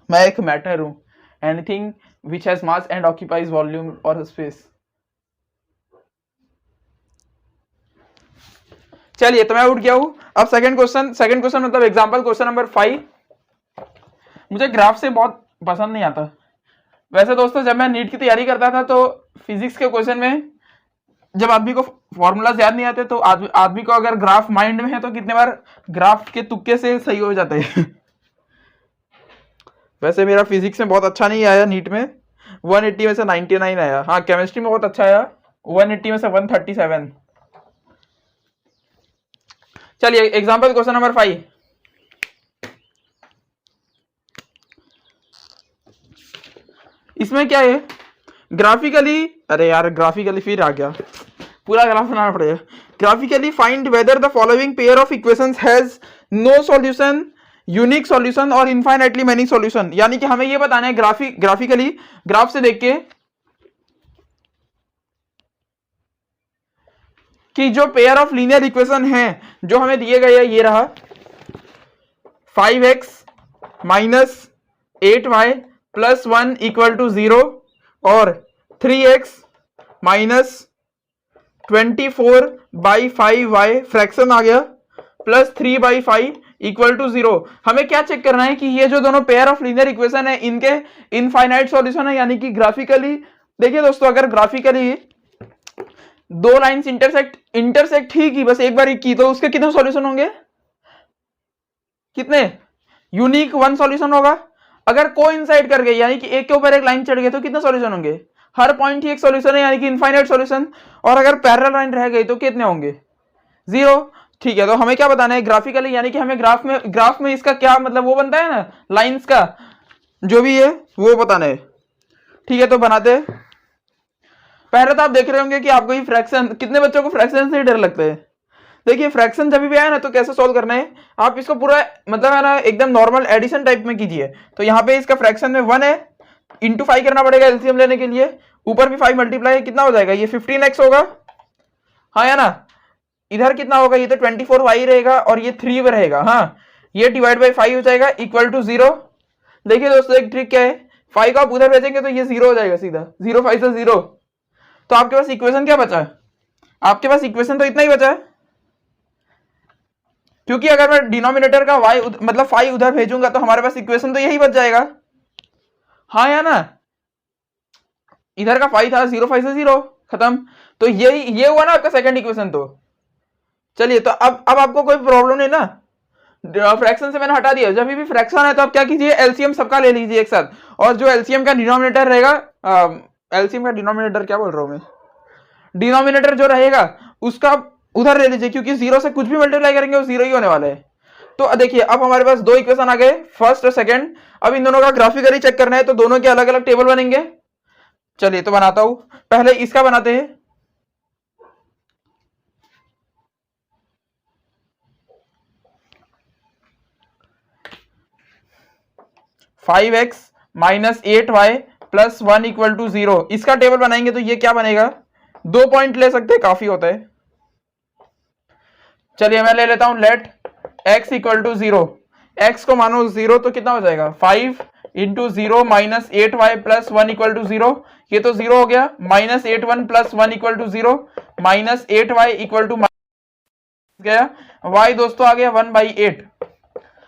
मैं एक मैटर हूं, anything which has mass and occupies volume और स्पेस। चलिए तो मैं उठ गया हूं। अब सेकंड क्वेश्चन मतलब एग्जांपल क्वेश्चन नंबर 5। मुझे ग्राफ से बहुत पसंद नहीं आता। वैसे दोस्तों जब मैं नीट की तैयारी करता था तो फिजिक्स के क्वेश्चन में जब आदमी को फॉर्मूलाज याद नहीं आते तो आदमी को अगर ग्राफ माइंड में है तो कितने बार ग्राफ के तुक्के से सही हो जाते हैं। वैसे मेरा फिजिक्स में बहुत अच्छा नहीं आया नीट में, 180 में से 99 आया। हाँ केमिस्ट्री में बहुत अच्छा आया, 180 में से 137। चलिए एग्जाम्पल क्वेश्चन नंबर 5। इसमें क्या है, ग्राफिकली, अरे यार ग्राफिकली फिर आ गया, पूरा ग्राफ बनाना पड़ेगा। Graphically find whether the following pair of equations has no solution, unique solution और इनफाइनाइटली मेनी सॉल्यूशन। यानी कि हमें ये बताना है ग्राफिकली, ग्राफ से देख के कि जो पेयर ऑफ लीनियर इक्वेशन है जो हमें दिए गए हैं, ये रहा 5x minus 8y plus 1 equal to 0 और 3x माइनस 24/5y फ्रैक्शन आ गया प्लस 3/5 इक्वल टू 0। हमें क्या चेक करना है कि ये जो दोनों पेयर ऑफ लीनियर इक्वेशन है इनके इनफाइनाइट सॉल्यूशन है, यानी कि ग्राफिकली देखिए दोस्तों, अगर ग्राफिकली दो लाइंस इंटरसेक्ट ही की, बस एक बार ही की, तो उसके कितने सॉल्यूशन होंगे? कितने? यूनिक वन सॉल्यूशन होगा। अगर कोइंसाइड कर गए यानी कि एक के ऊपर एक लाइन चढ़ गए तो कितने सॉल्यूशन होंगे? हर पॉइंट ही एक सॉल्यूशन है, यानी कि इनफाइनाइट सॉल्यूशन। और अगर पैरेलल लाइन रह गई तो कितने होंगे? 0। ठीक है, तो हमें क्या बताना है ग्राफिकली, यानी कि हमें ग्राफ में इसका क्या मतलब वो बनता है ना, लाइंस का जो भी है वो बताना है। ठीक है, तो बनाते हैं। पहले तो आप देख रहे होंगे कि आपको ये फ्रैक्शन, कितने बच्चों को फ्रैक्शन से डर लगता है? देखिए फ्रैक्शन जब भी आए ना तो कैसे सॉल्व करना है, आप इसको पूरा मतलब है ना एकदम नॉर्मल एडिशन टाइप में कीजिए। तो यहाँ पे इसका फ्रैक्शन में 1 है, इंटू 5 करना पड़ेगा एलसीएम लेने के लिए, ऊपर भी 5 मल्टीप्लाई है, कितना हो जाएगा? ये 15x होगा, हाँ या ना? इधर कितना होगा? ये तो 24y रहेगा और ये 3 रहेगा, हाँ, ये डिवाइड बाई 5 हो जाएगा इक्वल टू 0। देखिए दोस्तों एक ट्रिक क्या है, 5 को आप उधर भेजेंगे तो ये 0 हो जाएगा सीधा, 0 5 से 0। तो आपके पास इक्वेशन क्या बचा है? आपके पास इक्वेशन तो इतना ही बचा है, क्योंकि अगर मैं डिनोमिनेटर का y मतलब 5 उधर भेजूंगा तो हमारे पास इक्वेशन तो यही बच जाएगा, हाँ या ना? इधर का 5 था, 0 5 से 0 खत्म। तो ये हुआ ना आपका सेकंड इक्वेशन। तो चलिए, तो अब आपको कोई प्रॉब्लम नहीं ना, फ्रैक्शन से मैंने हटा दिया। जब भी फ्रैक्शन है तो आप क्या कीजिए, एलसीएम सबका ले लीजिए एक साथ, और जो एलसीएम का डिनोमिनेटर रहेगा, एलसीएम का डिनोमिनेटर क्या बोल रहा हूं मैं, डिनोमिनेटर जो रहेगा उसका उधर ले लीजिए, क्योंकि 0 से कुछ भी मल्टीप्लाई करेंगे वो 0 ही होने वाला है। तो देखिए अब हमारे पास दो इक्वेशन आ गए, फर्स्ट और सेकंड। अब इन दोनों का ग्राफिकली चेक करना है, तो दोनों के अलग अलग टेबल बनेंगे। चलिए तो बनाता हूं, पहले इसका बनाते हैं। 5x minus 8y plus 1 equal to 0, इसका टेबल बनाएंगे तो ये क्या बनेगा? 2 पॉइंट ले सकते हैं, काफी होता है। चलिए मैं ले लेता हूं, let x equal to 0, x को मानो 0 तो कितना हो जाएगा? 5 into 0 minus 8y plus 1 equal to 0, ये तो 0 हो गया, minus 8 1 plus 1 equal to 0, minus 8y equal to गया, y दोस्तों आ गया 1/8।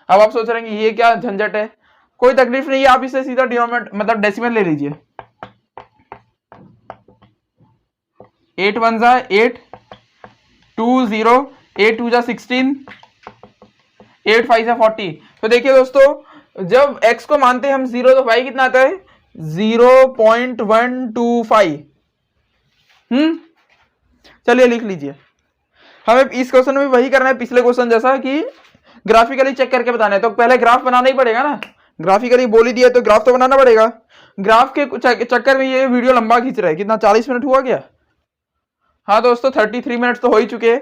अब आप सोच रहे हैं ये क्या झंझट है, कोई तकलीफ नहीं है, आप इसे सीधा डिनोमिनेटर मतलब डेसिमल ले लीजिए। 8 1 जा 8, 2 0, 8 2 जा 16, 8 5 जा 40। तो देखिए दोस्तों जब x को मानते हैं हम 0 तो y कितना आता है? 0.125। चलिए लिख लीजिए। हमें इस क्वेश्चन में भी वही करना है पिछले क्वेश्चन जैसा, कि ग्राफिकली चेक करके बताना है। तो पहले ग्राफ बनाना ही पड़ेगा ना, ग्राफिकली बोल ही दिया तो ग्राफ तो बनाना पड़ेगा। ग्राफ के चक्कर में ये वीडियो लंबा खींच रहा है, कितना 40 मिनट हुआ क्या? हाँ दोस्तों 33 मिनट तो हो ही चुके हैं,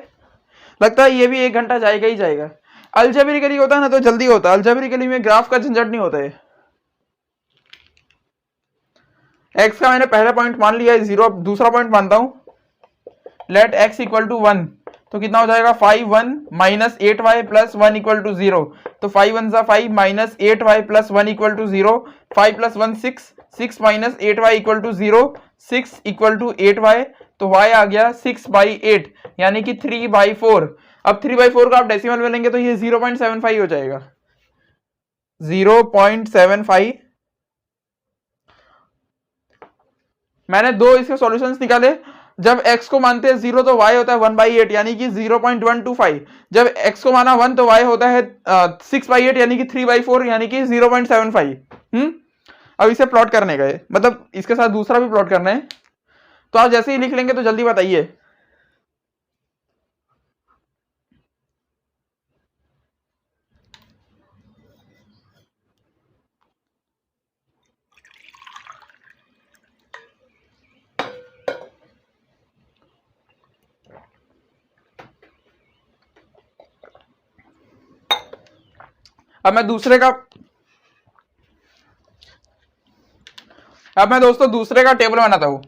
लगता है ये भी 1 घंटा जाएगा ही जाएगा। अलजेब्रिकली होता है ना तो जल्दी होता है, अलजेब्रिकली में ग्राफ का झंझट नहीं होता है। एक्स का मैंने पहला पॉइंट मान लिया है 0, अब दूसरा पॉइंट मानता हूं, लेट x इक्वल टू 1, तो कितना हो जाएगा? 5 1 minus 8y plus 1 equal to 0। तो 5 1 जा 5 minus 8y plus 1 equal to 0, 5 plus 1 6, 6 minus 8y equal to 0, 6 equal to 8y। तो y आ गया 6/8, यानी कि 3/4। अब 3/4 को आप डेसिमल में लेंगे तो ये 0.75 हो जाएगा, 0.75। मैंने दो इसके सॉल्यूशंस निकाले। जब x को मानते हैं 0 तो y होता है 1/8, यानी कि 0.125। जब x को माना 1 तो y होता है 6/8, यानी कि 3/4, यानी कि 0.75। अब इसे प्लॉट करने का है, मतलब इसके साथ दूसरा भी प्लॉट करना है, तो आप जैसे ही लिख लेंगे तो जल्दी बताइए। अब मैं दोस्तों दूसरे का टेबल बनाता हूं।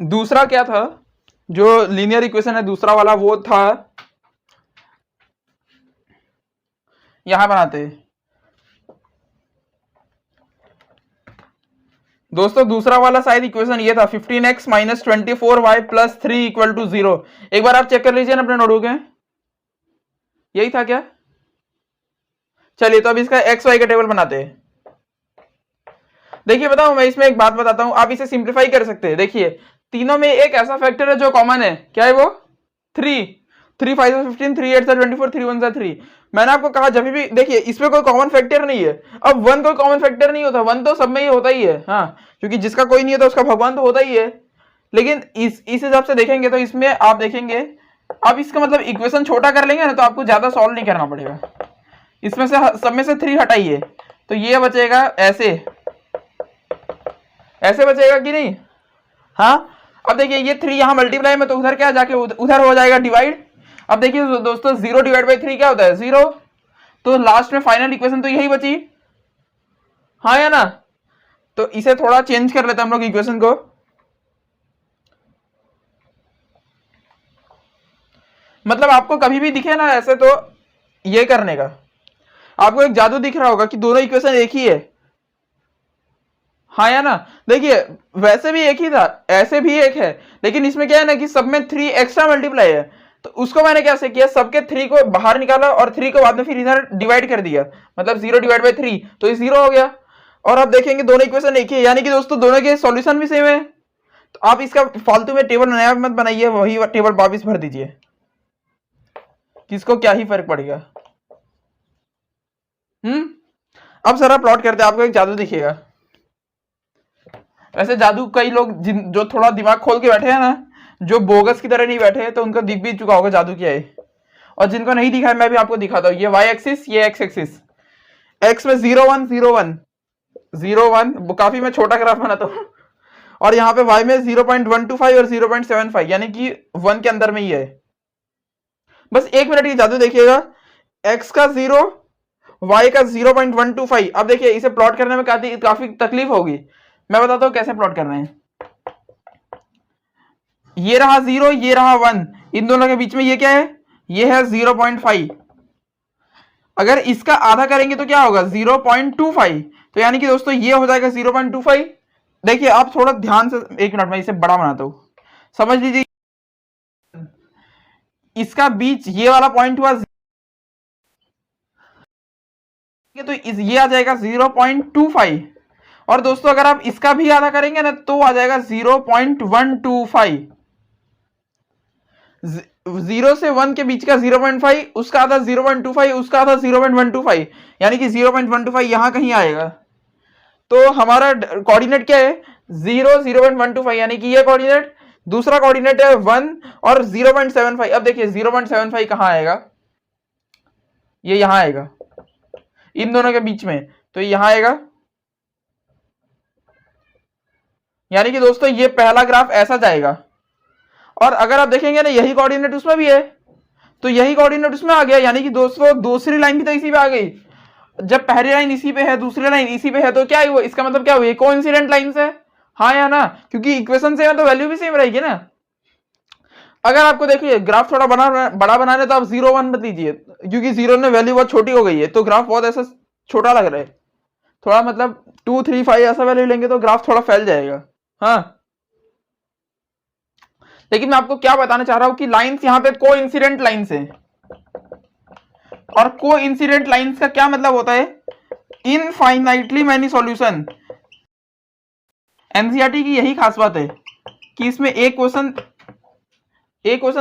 दूसरा क्या था, जो लीनियर इक्वेशन है दूसरा वाला, वो था, यहां बनाते हैं दोस्तों। दूसरा वाला शायद इक्वेशन ये था 15x minus 24y plus 3 equal to 0। एक बार आप चेक कर लीजिए ना अपने नोटबुक में, यही था क्या? चलिए तो अब इसका एक्स वाई का टेबल बनाते हैं। देखिए बताओ, मैं इसमें एक बात बताता हूं, आप इसे सिंप्लीफाई कर सकते हैं। देखिए तीनों में एक ऐसा फैक्टर है जो कॉमन है, क्या है वो? 3। 3 5 15, 3 8 24, 3 1 3। मैंने आपको कहा जब भी देखिए इसमें कोई कॉमन फैक्टर नहीं है। अब 1 कोई कॉमन फैक्टर नहीं होता, 1 तो सब में ही होता ही है, हाँ, क्योंकि जिसका कोई नहीं है तो उसका भगवान तो होता ही है। लेकिन इस हिसाब से देखेंगे तो इसमें आप देखेंगे, अब इसका मतलब इक्वेशन छोटा कर लेंगे ना तो आपको ज्यादा सॉल्व नहीं करना पड़ेगा। इसमें से सब में से 3 हटाइए तो ये बचेगा ऐसे, ऐसे बचेगा कि नहीं? हाँ, अब देखिए ये 3 यहां मल्टीप्लाई में तो उधर क्या जाके उधर हो जाएगा डिवाइड। अब देखिए दोस्तों 0 डिवाइड बाई 3 क्या होता है? 0। तो लास्ट में फाइनल इक्वेशन तो यही बची, हाँ या ना? तो इसे थोड़ा चेंज कर लेते हैं हम लोग इक्वेशन को। मतलब आपको कभी भी दिखे ना ऐसे तो ये करने का, आपको एक जादू दिख रहा होगा कि दोनों इक्वेशन एक ही है, हाँ या ना? देखिए वैसे भी एक ही था, ऐसे भी एक है, लेकिन इसमें क्या है ना कि सब में 3 एक्स्ट्रा मल्टीप्लाई है। तो उसको मैंने कैसे किया, सबके 3 को बाहर निकाला और 3 को बाद में फिर इधर डिवाइड कर दिया, मतलब 0 डिवाइड बाई 3 तो ये 0 हो गया। और आप देखेंगे दोनों इक्वेशन एक ही है, यानी कि दोस्तों दोनों के सॉल्यूशन भी सेम है। तो आप इसका फालतू में टेबल नया मत बनाइए, वही टेबल वापिस भर दीजिए, किसको क्या ही फर्क पड़ेगा। अब जरा प्लॉट करते हैं, आपको एक जादू दिखेगा। वैसे जादू कई लोग जो थोड़ा दिमाग खोल के बैठे हैं ना, जो बोगस की तरह नहीं बैठे तो उनको दिख भी चुका होगा जादू क्या है। और जिनको नहीं दिखा है मैं भी आपको दिखाता हूँ। ये वाई एक्सिस, ये एक्स एक्सिस। एक्स में 0 1 0 1 0 1, काफी मैं छोटा ग्राफ बनाता हूँ। और यहाँ पे वाई में 0.125 और 0.75, यानी कि 1 के अंदर में ही है। बस 1 मिनट की जादू देखिएगा। एक्स का 0, वाई का 0.125। अब देखिए इसे प्लॉट करने में काफी तकलीफ होगी, मैं बताता हूं कैसे प्लॉट करना है। ये रहा 0, ये रहा 1, इन दोनों के बीच में ये क्या है? ये है 0.5। अगर इसका आधा करेंगे तो क्या होगा? 0.25। तो यानी कि दोस्तों ये हो जाएगा 0.25। देखिए आप थोड़ा ध्यान से, एक मिनट में इसे बड़ा बनाता हूं, समझ लीजिए। इसका बीच ये वाला पॉइंट हुआ, तो ये आ जाएगा 0.25। और दोस्तों अगर आप इसका भी आधा करेंगे ना तो आ जाएगा 0.125। 0 से 1 के बीच का 0.5, उसका आधा 0.25, उसका आधा 0.125, यानी कि 0.125 यहां कहीं आएगा। तो हमारा कोऑर्डिनेट क्या है? 0 0.125, यानी कि ये कोऑर्डिनेट, दूसरा कोऑर्डिनेट है 1 और 0.75। अब देखिए 0.75 कहां आएगा? ये यहां आएगा, इन दोनों के बीच में, तो यहां आएगा। यानी कि दोस्तों ये पहला ग्राफ ऐसा जाएगा। और अगर आप देखेंगे ना यही कोऑर्डिनेट उसमें भी है, तो यही कोऑर्डिनेट उसमें आ गया, यानी कि दोस्तों दूसरी लाइन भी तो इसी पे आ गई। जब पहली लाइन इसी पे है, दूसरी लाइन इसी पे है, तो क्या हुआ? इसका मतलब क्या हुआ? कोइंसिडेंट लाइंस है, हाँ या ना? क्योंकि इक्वेशन सेम है तो वैल्यू भी सेम रहेगी ना। अगर आपको देखिए ग्राफ थोड़ा बड़ा बनाना है तो आप 0 1 मत लीजिए, क्योंकि 0 में वैल्यू बहुत छोटी हो गई है, तो ग्राफ बहुत ऐसा छोटा लग रहा है। थोड़ा मतलब 2 3 5 ऐसा वैल्यू लेंगे तो ग्राफ थोड़ा फैल जाएगा, हाँ। लेकिन मैं आपको क्या बताना चाह रहा हूं कि लाइंस यहाँ पे कोइंसिडेंट लाइंस है। और कोइंसिडेंट लाइंस का क्या मतलब होता है? Infinitely many solution. एनसीईआरटी की यही खास बात है कि इसमें एक क्वेश्चन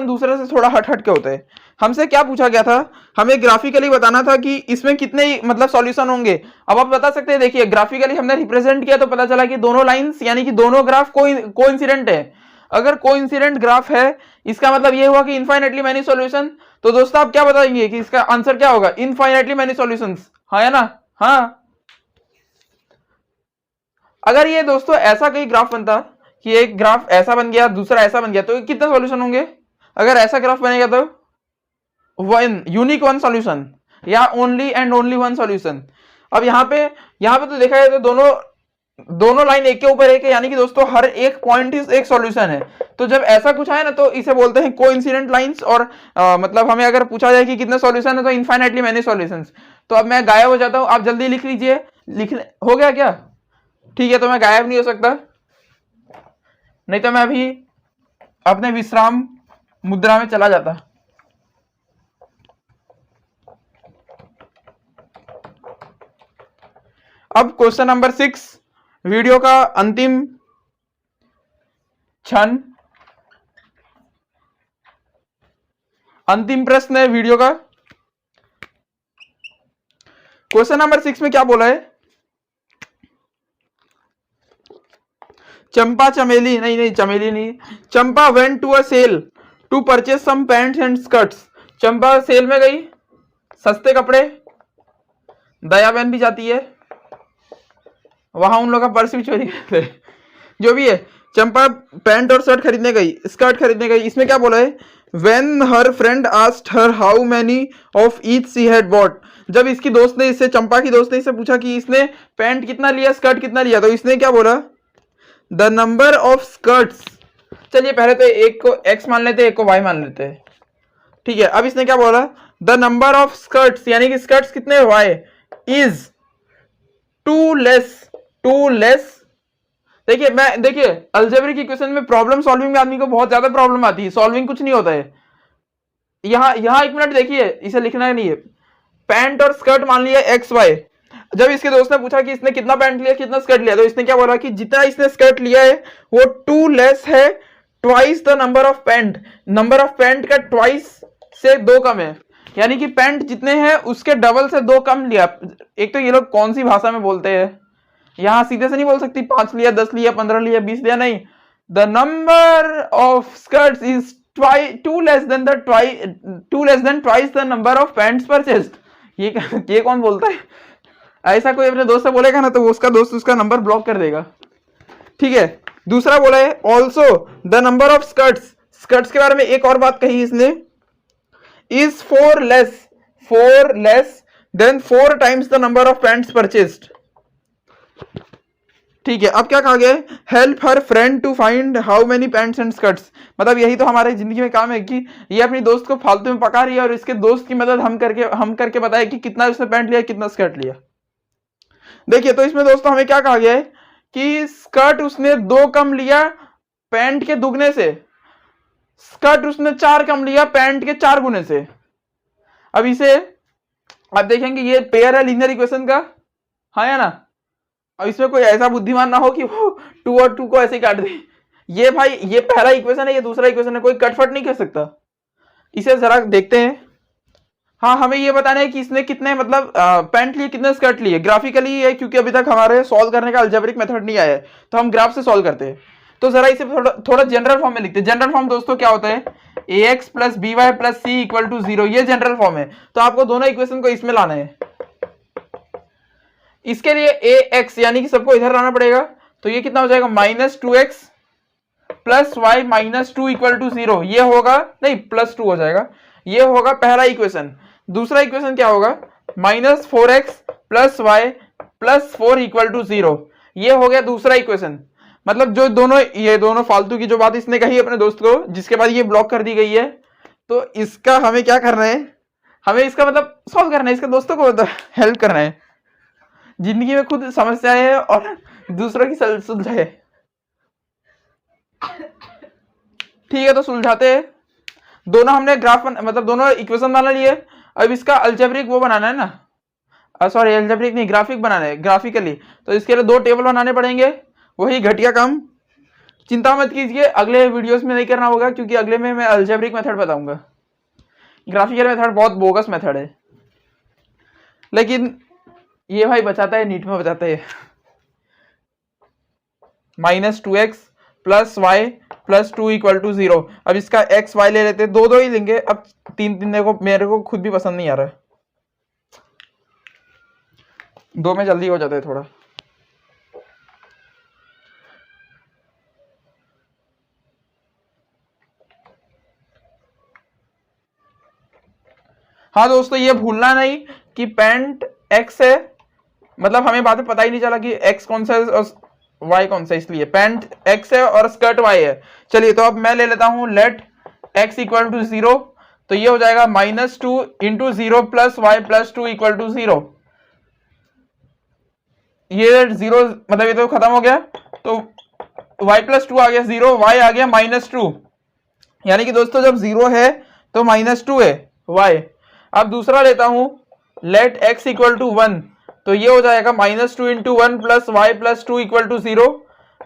दूसरे से थोड़ा हट के होता है। हमसे क्या पूछा गया था? हमें ग्राफिकली बताना था कि इसमें कितने मतलब सॉल्यूशन होंगे। अब आप बता सकते हैं, देखिए ग्राफिकली हमने रिप्रेजेंट किया तो पता चला कि दोनों लाइंस यानी कि दोनों ग्राफ कोइंसिडेंट है। अगर कोइंसिडेंट ग्राफ है इसका मतलब ये हुआ कि इनफाइनाइटली मैनी सॉल्यूशन। तो दोस्तों आप क्या बताएंगे कि इसका आंसर क्या होगा? इनफाइनाइटली मैनी सॉल्यूशंस, हाँ या ना? हाँ। अगर ये दोस्तों ऐसा कोई ग्राफ बनता कि एक ग्राफ ऐसा बन गया, दूसरा ऐसा बन गया, तो कितने सॉल्यूशन होंगे? अगर ऐसा ग्राफ बनेगा तो यूनिक वन सॉल्यूशन, या only and only one solution. अब यहाँ पे तो देखा जाए तो दोनों दोनों लाइन एक के ऊपर एक है, यानी कि दोस्तों हर एक पॉइंट एक सॉल्यूशन है। तो जब ऐसा कुछ आए ना तो इसे बोलते हैं कोइंसिडेंट लाइंस। और मतलब हमें अगर पूछा जाए कि कितने सॉल्यूशन है तो इनफाइनाइटली मैनी सॉल्यूशंस। तो अब मैं गायब हो जाता हूं, आप जल्दी लिख लीजिए। लिखने हो गया क्या? ठीक है, तो मैं गायब नहीं हो सकता, नहीं तो मैं अभी अपने विश्राम मुद्रा में चला जाता। अब क्वेश्चन नंबर 6, वीडियो का अंतिम क्षण, अंतिम प्रश्न है वीडियो का। क्वेश्चन नंबर 6 में क्या बोला है? चंपा चमेली नहीं, चमेली नहीं, Champa went to a sale to purchase some pants and skirts. Champa sale में गई सस्ते कपड़े, दया बहन भी जाती है, वहां उन लोगों का पर्स भी चोरी करते हैं, जो भी है। चंपा पैंट और शर्ट खरीदने गई, स्कर्ट खरीदने गई। इसमें क्या बोला है? When her friend asked her how many of each she had bought, जब इसकी दोस्त ने इससे, चंपा की दोस्त ने इससे पूछा कि इसने पैंट कितना लिया, स्कर्ट कितना लिया, तो इसने क्या बोला? The number of skirts. चलिए पहले तो एक को x मान लेते हैं, एक को y मान लेते हैं, ठीक है। अब इसने क्या बोला? द नंबर ऑफ स्कर्ट्स, यानी कि स्कर्ट्स कितने y इज टू लेस। देखिए अलजेब्रिक इक्वेशन में प्रॉब्लम सॉल्विंग में आदमी को बहुत ज्यादा प्रॉब्लम आती है, सॉल्विंग कुछ नहीं होता है। यहां एक मिनट देखिए, इसे लिखना नहीं है। पैंट और स्कर्ट मान लिया एक्स वाई। जब इसके दोस्त ने पूछा कि इसने कितना पैंट लिया कितना स्कर्ट लिया, तो इसने क्या बोला कि जितना इसने स्कर्ट लिया है वो टू लेस है twice the number of pant. Number of pant का ट्वाइस से दो कम है, यानी कि पैंट जितने हैं उसके डबल से दो कम लिया। एक तो ये लोग कौन सी भाषा में बोलते हैं, यहां सीधे से नहीं बोल सकती 5 लिया 10 लिया 15 लिया 20 लिया, नहीं। The number of skirts is two less than twice the number of pants purchased. ये कौन बोलता है? ऐसा कोई अपने दोस्त से बोलेगा ना तो उसका दोस्त उसका नंबर ब्लॉक कर देगा, ठीक है। दूसरा बोला है also the number of skirts के बारे में एक और बात कही इसने, is four less than 4 times the number of pants purchased, ठीक है। अब क्या कहा गया? Help her friend to find how many pants and skirts. मतलब यही तो हमारे जिंदगी में काम है कि ये अपनी दोस्त को फालतू में पका रही है और इसके दोस्त की मदद हम करके बताए कि कितना उसने पैंट लिया कितना स्कर्ट लिया। देखिए तो इसमें दोस्तों हमें क्या कहा गया है कि स्कर्ट उसने 2 कम लिया पैंट के दुगने से, स्कर्ट उसने 4 कम लिया पैंट के 4 गुने से। अब इसे आप देखेंगे ये पेयर है लीनियर इक्वेशन का, हाँ या ना। अब इसमें कोई ऐसा बुद्धिमान ना हो कि वो 2 और 2 को ऐसे काट दे। ये भाई ये पहला इक्वेशन है, ये दूसरा इक्वेशन है, कोई कटफट नहीं कर सकता। इसे जरा देखते हैं। हाँ हमें ये बताना है कि इसने कितने मतलब पैंट लिए कितने स्कर्ट लिए, ग्राफिकली है क्योंकि अभी तक हमारे सॉल्व करने का अलजेब्रिक मेथड नहीं आया है तो हम ग्राफ से सॉल्व करते हैं। तो जरा इसे थोड़ा जनरल फॉर्म में लिखते हैं। जनरल फॉर्म दोस्तों क्या होता है? ax plus b y plus c equal to 0, ये जनरल फॉर्म है। तो आपको दोनों इक्वेशन को इसमें लाना है। इसके लिए ax यानी कि सबको इधर लाना पड़ेगा, तो ये कितना हो जाएगा? -2x plus y minus 2 equal to 0, ये होगा नहीं +2 हो जाएगा, ये होगा पहला इक्वेशन। दूसरा इक्वेशन क्या होगा? -4x plus y plus 4 equal to 0, ये हो गया दूसरा इक्वेशन। मतलब जो ये दोनों फालतू की जो बात इसने कही अपने दोस्त को, जिसके बाद ये ब्लॉक कर दी गई है, तो इसका हमें क्या करना है? हमें इसका मतलब सॉल्व करना है, इसके दोस्तों को हेल्प करना है। जिंदगी में खुद समस्या है और दूसरों की सुलझाए, ठीक है। तो सुलझाते हैं। दोनों हमने ग्राफ मतलब दोनों इक्वेशन बना लिए। अब इसका अल्जेब्रिक वो बनाना है ना, सॉरी अल्जेब्रिक नहीं ग्राफिक बनाना है, ग्राफिकली। तो इसके लिए 2 टेबल बनाने पड़ेंगे, वही घटिया काम। चिंता मत कीजिए, अगले वीडियोस में नहीं करना होगा क्योंकि अगले में मैं अल्जेब्रिक मेथड बताऊंगा। ग्राफिकल मेथड बहुत बोगस मेथड है, लेकिन ये भाई बचाता है, नीट में बचाता है। -2x plus y plus 2 equal to 0। अब इसका x y ले लेते हैं, 2 ही लेंगे। अब 3 मेरे को खुद भी पसंद नहीं आ रहा है, 2 में जल्दी हो जाता है थोड़ा। हाँ दोस्तों ये भूलना नहीं कि पैंट x है, मतलब हमें बाद में पता ही नहीं चला कि x कौन सा है और y कौन सा, इसलिए पैंट x है और स्कर्ट y है। चलिए तो अब मैं ले लेता हूं लेट x इक्वल टू 0, तो ये हो जाएगा -2 into 0 plus y plus 2 equal to 0। ये 0 मतलब ये तो खत्म हो गया, तो y प्लस 2 आ गया 0, y आ गया -2, यानी कि दोस्तों जब 0 है तो -2 है y। अब दूसरा लेता हूं लेट x इक्वल टू 1, तो ये हो जाएगा -2 into 1 plus y plus 2 equal to 0,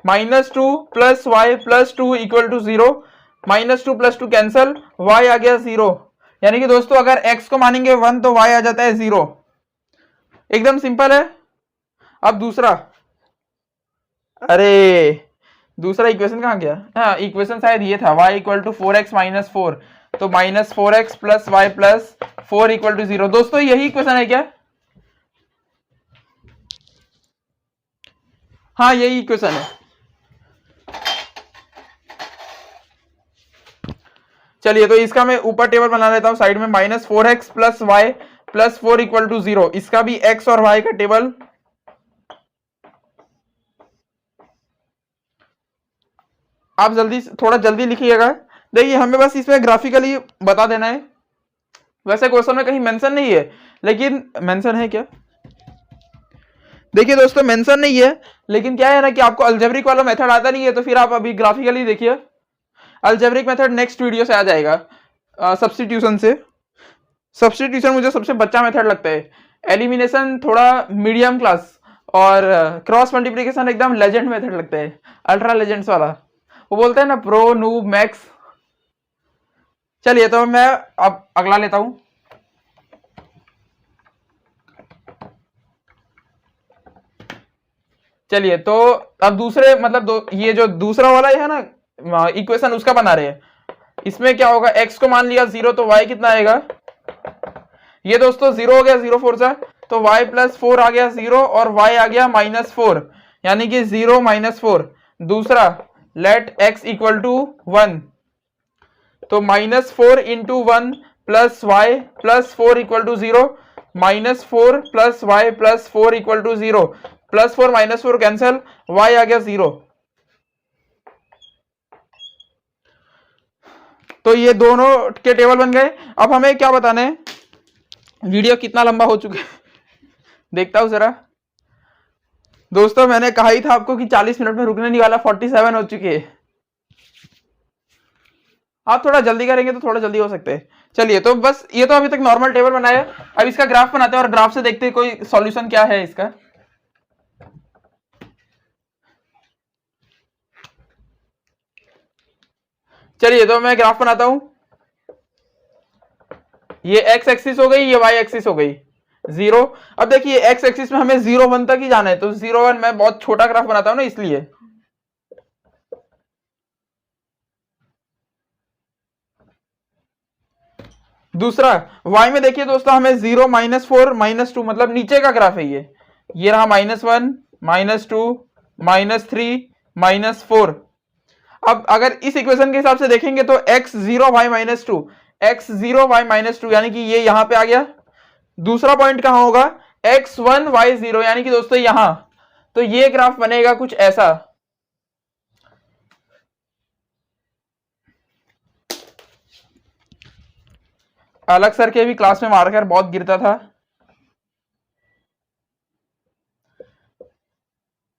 -2 plus y plus 2 equal to 0, -2 plus 2 cancel, y आ गया 0। यानी कि दोस्तों अगर x को मानेंगे 1 तो y आ जाता है 0। एकदम सिंपल है। अब दूसरा, अरे दूसरा इक्वेशन कहाँ गया, हाँ इक्वेशन शायद ये था y equal to 4x minus 4, तो -4x plus y plus 4 equal to 0। दोस्तों यही इक्वेशन है क्या, हाँ यही इक्वेशन है। चलिए तो इसका मैं ऊपर टेबल बना लेता हूं साइड में, -4x plus y plus 4 equal to 0, इसका भी x और y का टेबल। आप जल्दी थोड़ा जल्दी लिखिएगा, देखिए हमें बस इसमें ग्राफिकली बता देना है। वैसे क्वेश्चन में कहीं मेंशन नहीं है, लेकिन मेंशन है क्या, देखिए दोस्तों मेंशन नहीं है, लेकिन क्या है ना कि आपको अलजेब्रिक वाला मेथड आता नहीं है, तो फिर आप अभी ग्राफिकली देखिए। अलजेब्रिक मेथड नेक्स्ट वीडियो से आ जाएगा। सब्स्टिट्यूशन से, सब्स्टिट्यूशन मुझे सबसे बच्चा मेथड लगता है, एलिमिनेशन थोड़ा मीडियम क्लास, और क्रॉस मल्टीप्लिकेशन एकदम लेजेंड मेथड लगता है, अल्ट्रा लेजेंड्स वाला, वो बोलते हैं ना प्रो नूब मैक्स। चलिए तो मैं अब अगला लेता हूं। चलिए तो अब दूसरे मतलब ये जो दूसरा वाला है ना इक्वेशन, उसका बना रहे हैं। इसमें क्या होगा, x को मान लिया 0, तो y कितना आएगा, ये दोस्तों 0 हो गया, 0 4 सा, तो y प्लस 4 आ गया 0 और y आ गया -4, यानी कि 0 -4। दूसरा लेट x इक्वल टू 1, तो -4 into 1 plus y plus 4 equal to 0, -4 plus y plus 4 equal to 0, +4 -4 cancel, y आ गया 0। तो ये दोनों के टेबल बन गए। अब हमें क्या बताना है, वीडियो कितना लंबा हो चुका है देखता हूं जरा। दोस्तों मैंने कहा ही था आपको कि 40 मिनट में रुकने नहीं वाला, 47 हो चुके हैं। आप थोड़ा जल्दी करेंगे तो थोड़ा जल्दी हो सकते हैं। चलिए तो बस ये तो अभी तक नॉर्मल टेबल बनाया, अब इसका ग्राफ बनाते हैं और ग्राफ से देखते हैं कोई सॉल्यूशन क्या है इसका। चलिए तो मैं ग्राफ बनाता हूं, ये x एक्सिस हो गई, ये y एक्सिस हो गई 0। अब देखिए x एक्सिस में हमें 0 1 तक ही जाना है, तो 0 1 मैं बहुत छोटा ग्राफ बनाता हूं ना, इसलिए। दूसरा y में देखिए दोस्तों हमें 0 -4 -2 मतलब नीचे का ग्राफ है ये रहा -1 -2 -3 -4। अब अगर इस इक्वेशन के हिसाब से देखेंगे तो x0 y -2, x0 y -2 यानी कि ये यहां पे आ गया। दूसरा पॉइंट कहां होगा, x1 y0 यानी कि दोस्तों यहां। तो ये ग्राफ बनेगा कुछ ऐसा। अलग सर के भी क्लास में मारकर बहुत गिरता था,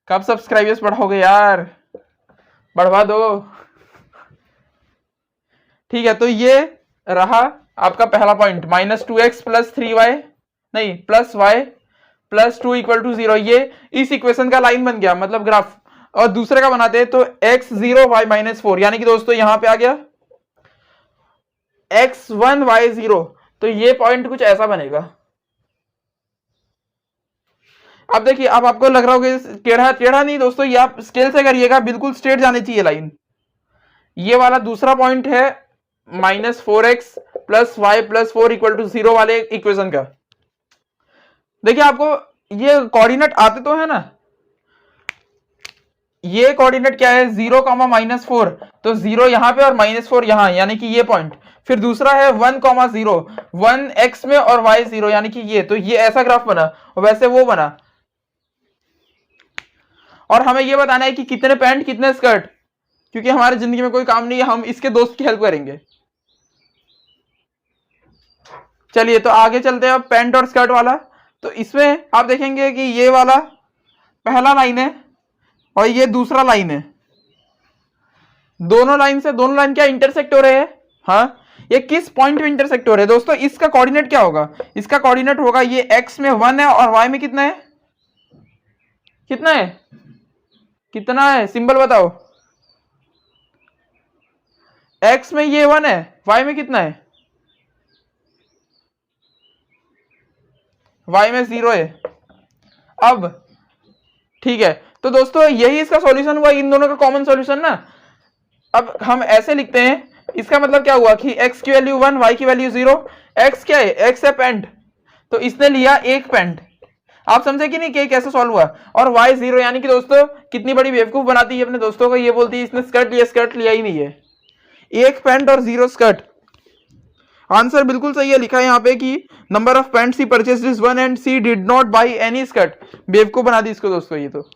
कब सब्सक्राइबर्स बढ़ाओगे यार, बढ़वा दो। ठीक है, तो ये रहा आपका पहला पॉइंट, -2x प्लस 3y नहीं plus y plus 2 equal to 0, ये इस इक्वेशन का लाइन बन गया मतलब ग्राफ। और दूसरे का बनाते हैं तो x0 y -4 यानी कि दोस्तों यहां पे आ गया x1 y0, तो ये पॉइंट कुछ ऐसा बनेगा। अब देखिए, अब आपको लग रहा होगा टेढ़ा टेढ़ा नहीं दोस्तों, ये आप स्केल से करिएगा, बिल्कुल स्ट्रेट जानी चाहिए लाइन। ये वाला दूसरा पॉइंट है -4x plus y plus 4 equal to 0 वाले इक्वेशन का। देखिए आपको ये कोऑर्डिनेट आते तो है ना, ये कोऑर्डिनेट क्या है 0, -4, तो 0 यहां पे और -4 यहां, यानी कि ये पॉइंट। फिर दूसरा है 1, 0, 1 x में और y 0 यानी कि ये, तो ये ऐसा ग्राफ बना, और वैसे वो बना। और हमें ये बताना है कि कितने पैंट कितने स्कर्ट, क्योंकि हमारी जिंदगी में कोई काम नहीं है, हम इसके दोस्त की हेल्प करेंगे। चलिए तो आगे चलते हैं अब पैंट और स्कर्ट वाला। तो इसमें आप देखेंगे कि ये वाला पहला लाइन है और ये दूसरा लाइन है, दोनों लाइन क्या इंटरसेक्ट हो रहे हैं? हाँ, ये किस पॉइंट में इंटरसेक्ट हो रहे हैं दोस्तों? इसका कोऑर्डिनेट क्या होगा? इसका कोऑर्डिनेट होगा ये x में 1 है और y में कितना है? कितना है? कितना है सिंबल बताओ। x में ये 1 है, y में कितना है? y में 0 है। अब ठीक है, तो दोस्तों यही इसका सॉल्यूशन हुआ, इन दोनों का कॉमन सॉल्यूशन ना। अब हम ऐसे लिखते हैं, इसका मतलब क्या हुआ कि x की वैल्यू 1, y की वैल्यू 0। x क्या है? x है पेंट, तो इसने लिया एक पेंट। आप समझे कि नहीं कि कैसे सॉल्व हुआ? और y 0, यानी कि दोस्तों कितनी बड़ी बेवकूफ बनाती है अपने दोस्तों को, ये बोलती है इसने स्कर्ट लिया ही नहीं है, एक पेंट और 0 स्कर्ट। आंसर बिल्कुल सही है, लिखा है यहाँ पे कि नंबर ऑफ पैंट्स ही purchased is 1 and she did not buy any skirt. बेवकूफ बना दी इसको दोस्तों। ये तो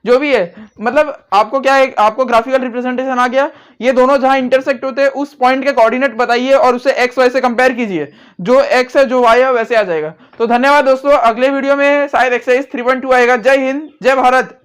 जो भी है, मतलब आपको क्या है, आपको ग्राफिकल रिप्रेजेंटेशन आ गया। ये दोनों जहां इंटरसेक्ट होते हैं उस पॉइंट के कोऑर्डिनेट बताइए और उसे एक्स वाई से कंपेयर कीजिए, जो एक्स है जो वाई है वैसे आ जाएगा। तो धन्यवाद दोस्तों, अगले वीडियो में शायद एक्सरसाइज 3.2 आएगा। जय हिंद, जय भारत।